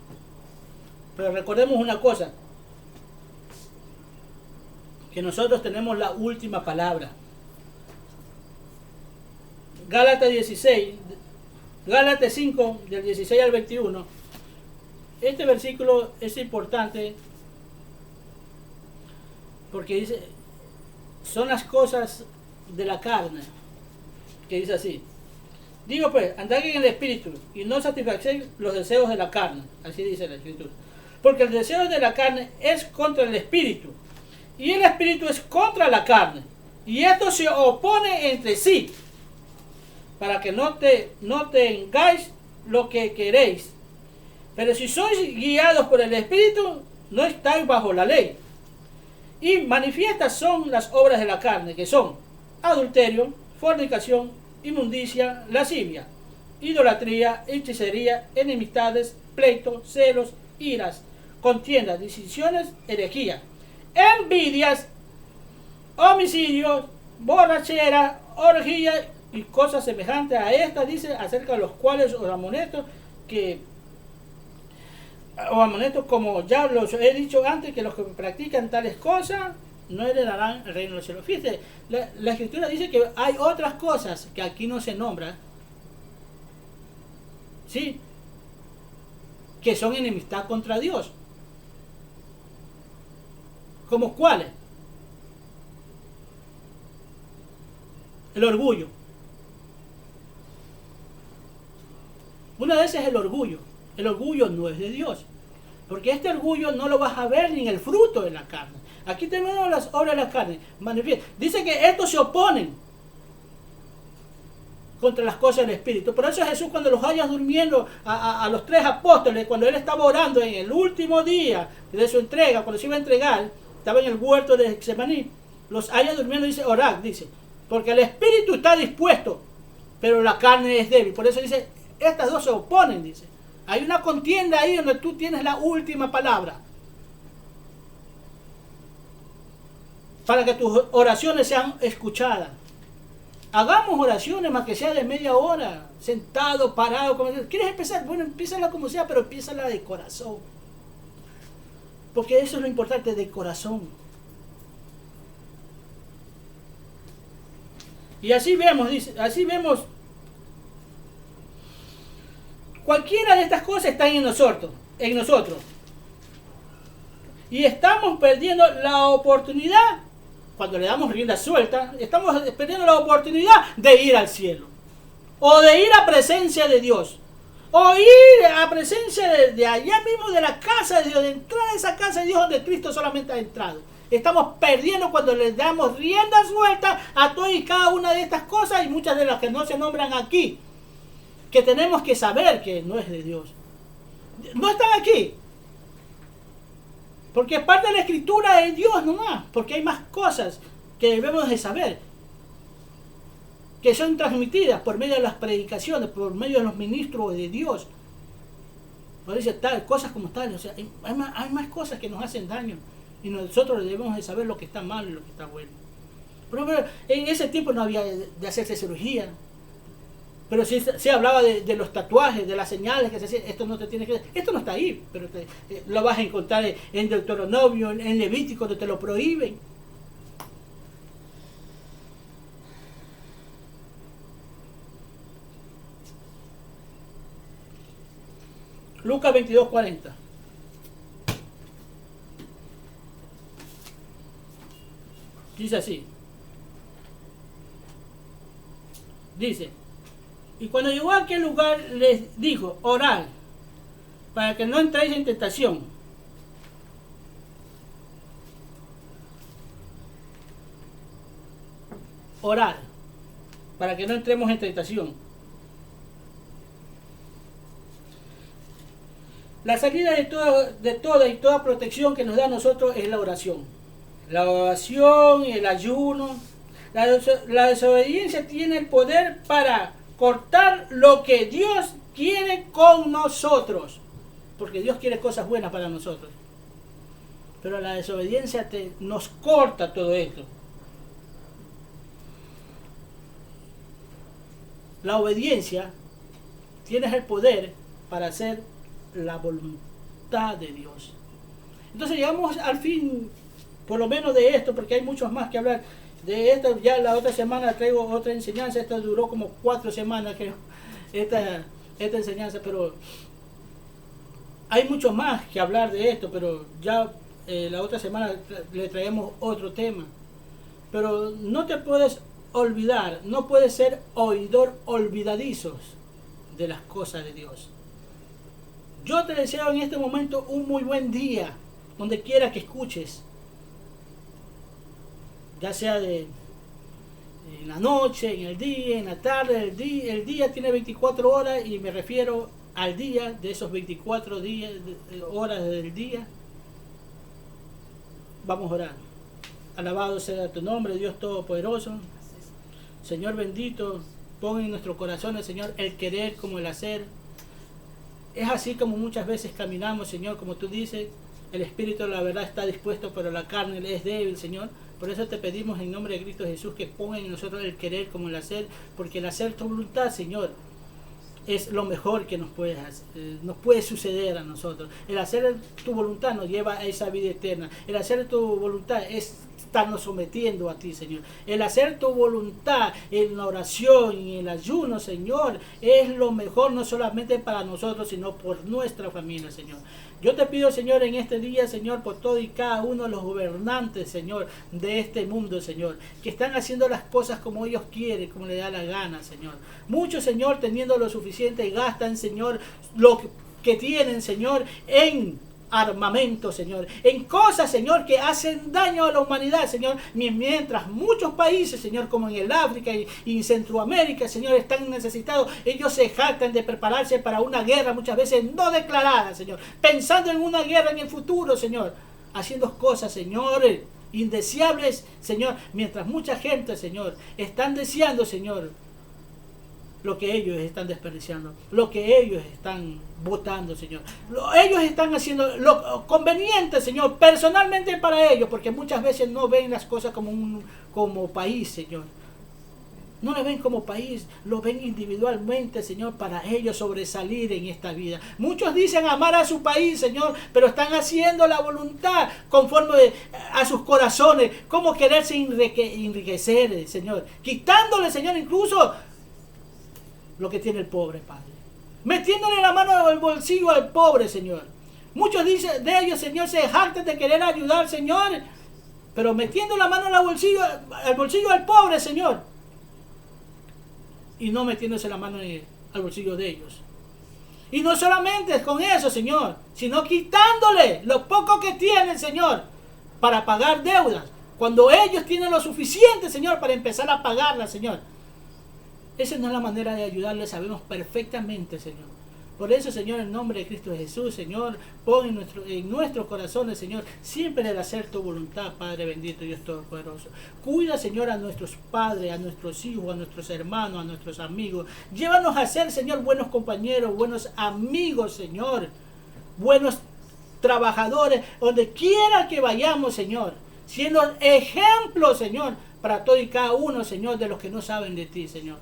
Pero recordemos una cosa, que nosotros tenemos la última palabra. Gálatas 5, del 16 al 21. Este versículo es importante porque dice, son las cosas de la carne, que dice así. Digo pues, andad en el espíritu y no satisfacéis los deseos de la carne. Así dice la escritura. Porque el deseo de la carne es contra el espíritu y el espíritu es contra la carne. Y esto se opone entre sí, para que no tengáis lo que queréis. Pero si sois guiados por el espíritu, no estáis bajo la ley. Y manifiestas son las obras de la carne, que son adulterio, fornicación, inmundicia, lascivia, idolatría, hechicería, enemistades, pleitos, celos, iras, contiendas, disensiones, herejía, envidias, homicidios, borrachera, orgía y cosas semejantes a estas, dice, acerca de los cuales os amonesto como ya los he dicho antes, que los que practican tales cosas no heredarán el reino de los cielos. Fíjate, la escritura dice que hay otras cosas que aquí no se nombran, ¿sí?, que son enemistad contra Dios. ¿Como cuáles? El orgullo. Una de esas es el orgullo. El orgullo no es de Dios, porque este orgullo no lo vas a ver ni en el fruto de la carne. Aquí tenemos las obras de la carne. Dice que estos se oponen contra las cosas del Espíritu. Por eso Jesús, cuando los haya durmiendo a los 3 apóstoles, cuando él estaba orando en el último día de su entrega, cuando se iba a entregar, estaba en el huerto de Getsemaní, los haya durmiendo, dice, orad, dice, porque el Espíritu está dispuesto, pero la carne es débil. Por eso dice, estas dos se oponen, dice. Hay una contienda ahí donde tú tienes la última palabra, para que tus oraciones sean escuchadas. Hagamos oraciones, más que sea de media hora, sentado, parado. ¿Quieres empezar? Bueno, empiézala como sea, pero empiézala de corazón. Porque eso es lo importante, de corazón. Y así vemos, dice, cualquiera de estas cosas está en nosotros. Y estamos perdiendo la oportunidad. Cuando le damos rienda suelta, estamos perdiendo la oportunidad de ir al cielo, o de ir a presencia de Dios, o ir a presencia de allá mismo, de la casa de Dios, de entrar a esa casa de Dios donde Cristo solamente ha entrado. Estamos perdiendo cuando le damos rienda suelta a todas y cada una de estas cosas, y muchas de las que no se nombran aquí, que tenemos que saber que no es de Dios. No están aquí, porque es parte de la escritura de Dios nomás, porque hay más cosas que debemos de saber, que son transmitidas por medio de las predicaciones, por medio de los ministros de Dios. Por eso cosas como tal, o sea, hay más cosas que nos hacen daño, y nosotros debemos de saber lo que está mal y lo que está bueno. Pero en ese tiempo no había de hacerse cirugía, pero sí se hablaba de los tatuajes, de las señales que se hacían. Esto no te tiene que... Esto no está ahí, pero lo vas a encontrar en Deuteronomio, en Levítico, donde te lo prohíben. Lucas 22:40. Dice así. Dice: y cuando llegó a aquel lugar les dijo, orad, para que no entréis en tentación. Orad, para que no entremos en tentación. La salida de toda y toda protección que nos da a nosotros es la oración. La oración y el ayuno. La desobediencia tiene el poder para cortar lo que Dios quiere con nosotros, porque Dios quiere cosas buenas para nosotros, pero la desobediencia nos corta todo esto. La obediencia, tienes el poder para hacer la voluntad de Dios. Entonces llegamos al fin, por lo menos de esto, porque hay muchos más que hablar. De esto ya la otra semana traigo otra enseñanza. Esta duró como 4 semanas, creo, esta enseñanza, pero hay mucho más que hablar de esto, pero ya la otra semana le traemos otro tema. Pero no te puedes olvidar, no puedes ser oidor olvidadizos de las cosas de Dios. Yo te deseo en este momento un muy buen día, donde quiera que escuches, ya sea en la noche, en el día, en la tarde. El día tiene 24 horas y me refiero al día, de esos 24 horas del día. Vamos a orar. Alabado sea tu nombre, Dios Todopoderoso. Señor bendito, pon en nuestros corazones, Señor, el querer como el hacer. Es así como muchas veces caminamos, Señor, como tú dices, el Espíritu de la verdad está dispuesto, pero la carne es débil, Señor. Por eso te pedimos en nombre de Cristo Jesús que ponga en nosotros el querer como el hacer, porque el hacer tu voluntad, Señor, es lo mejor que nos puede suceder a nosotros. El hacer tu voluntad nos lleva a esa vida eterna. El hacer tu voluntad es estarnos sometiendo a ti, Señor. El hacer tu voluntad en la oración y en el ayuno, Señor, es lo mejor, no solamente para nosotros, sino por nuestra familia, Señor. Yo te pido, Señor, en este día, Señor, por todo y cada uno de los gobernantes, Señor, de este mundo, Señor, que están haciendo las cosas como ellos quieren, como les da la gana, Señor. Muchos, Señor, teniendo lo suficiente, gastan, Señor, lo que tienen, Señor, en armamento, Señor, en cosas, Señor, que hacen daño a la humanidad, Señor, mientras muchos países, Señor, como en el África y en Centroamérica, Señor, están necesitados. Ellos se jactan de prepararse para una guerra, muchas veces no declarada, Señor, pensando en una guerra en el futuro, Señor, haciendo cosas, Señor, indeseables, Señor, mientras mucha gente, Señor, están deseando, Señor, lo que ellos están desperdiciando, lo que ellos están votando, Señor. Ellos están haciendo lo conveniente, Señor, personalmente para ellos, porque muchas veces no ven las cosas como país, Señor. No lo ven como país, lo ven individualmente, Señor, para ellos sobresalir en esta vida. Muchos dicen amar a su país, Señor, pero están haciendo la voluntad conforme a sus corazones, como quererse enriquecer, Señor, quitándole, Señor, incluso lo que tiene el pobre, Padre. Metiéndole la mano al bolsillo al pobre, Señor. Muchos de ellos, Señor, se jactan de querer ayudar, Señor, pero metiendo la mano al bolsillo al pobre, Señor, y no metiéndose la mano al bolsillo de ellos. Y no solamente con eso, Señor, sino quitándole lo poco que tienen, Señor, para pagar deudas, cuando ellos tienen lo suficiente, Señor, para empezar a pagarlas, Señor. Esa no es la manera de ayudarles, sabemos perfectamente, Señor. Por eso, Señor, en nombre de Cristo Jesús, Señor, pon en nuestros corazones, Señor, siempre el hacer tu voluntad, Padre bendito, Dios Todopoderoso. Cuida, Señor, a nuestros padres, a nuestros hijos, a nuestros hermanos, a nuestros amigos. Llévanos a ser, Señor, buenos compañeros, buenos amigos, Señor. Buenos trabajadores, donde quiera que vayamos, Señor. Siendo ejemplos, Señor, para todo y cada uno, Señor, de los que no saben de ti, Señor.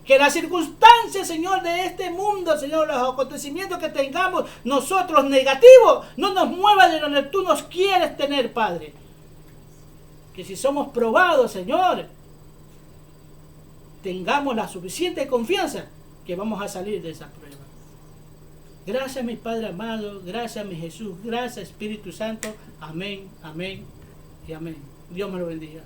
Que las circunstancias, Señor, de este mundo, Señor, los acontecimientos que tengamos nosotros negativos, no nos muevan de donde tú nos quieres tener, Padre. Que si somos probados, Señor, tengamos la suficiente confianza que vamos a salir de esa prueba. Gracias, mi Padre amado, gracias, mi Jesús, gracias, Espíritu Santo. Amén, amén y amén. Dios me lo bendiga.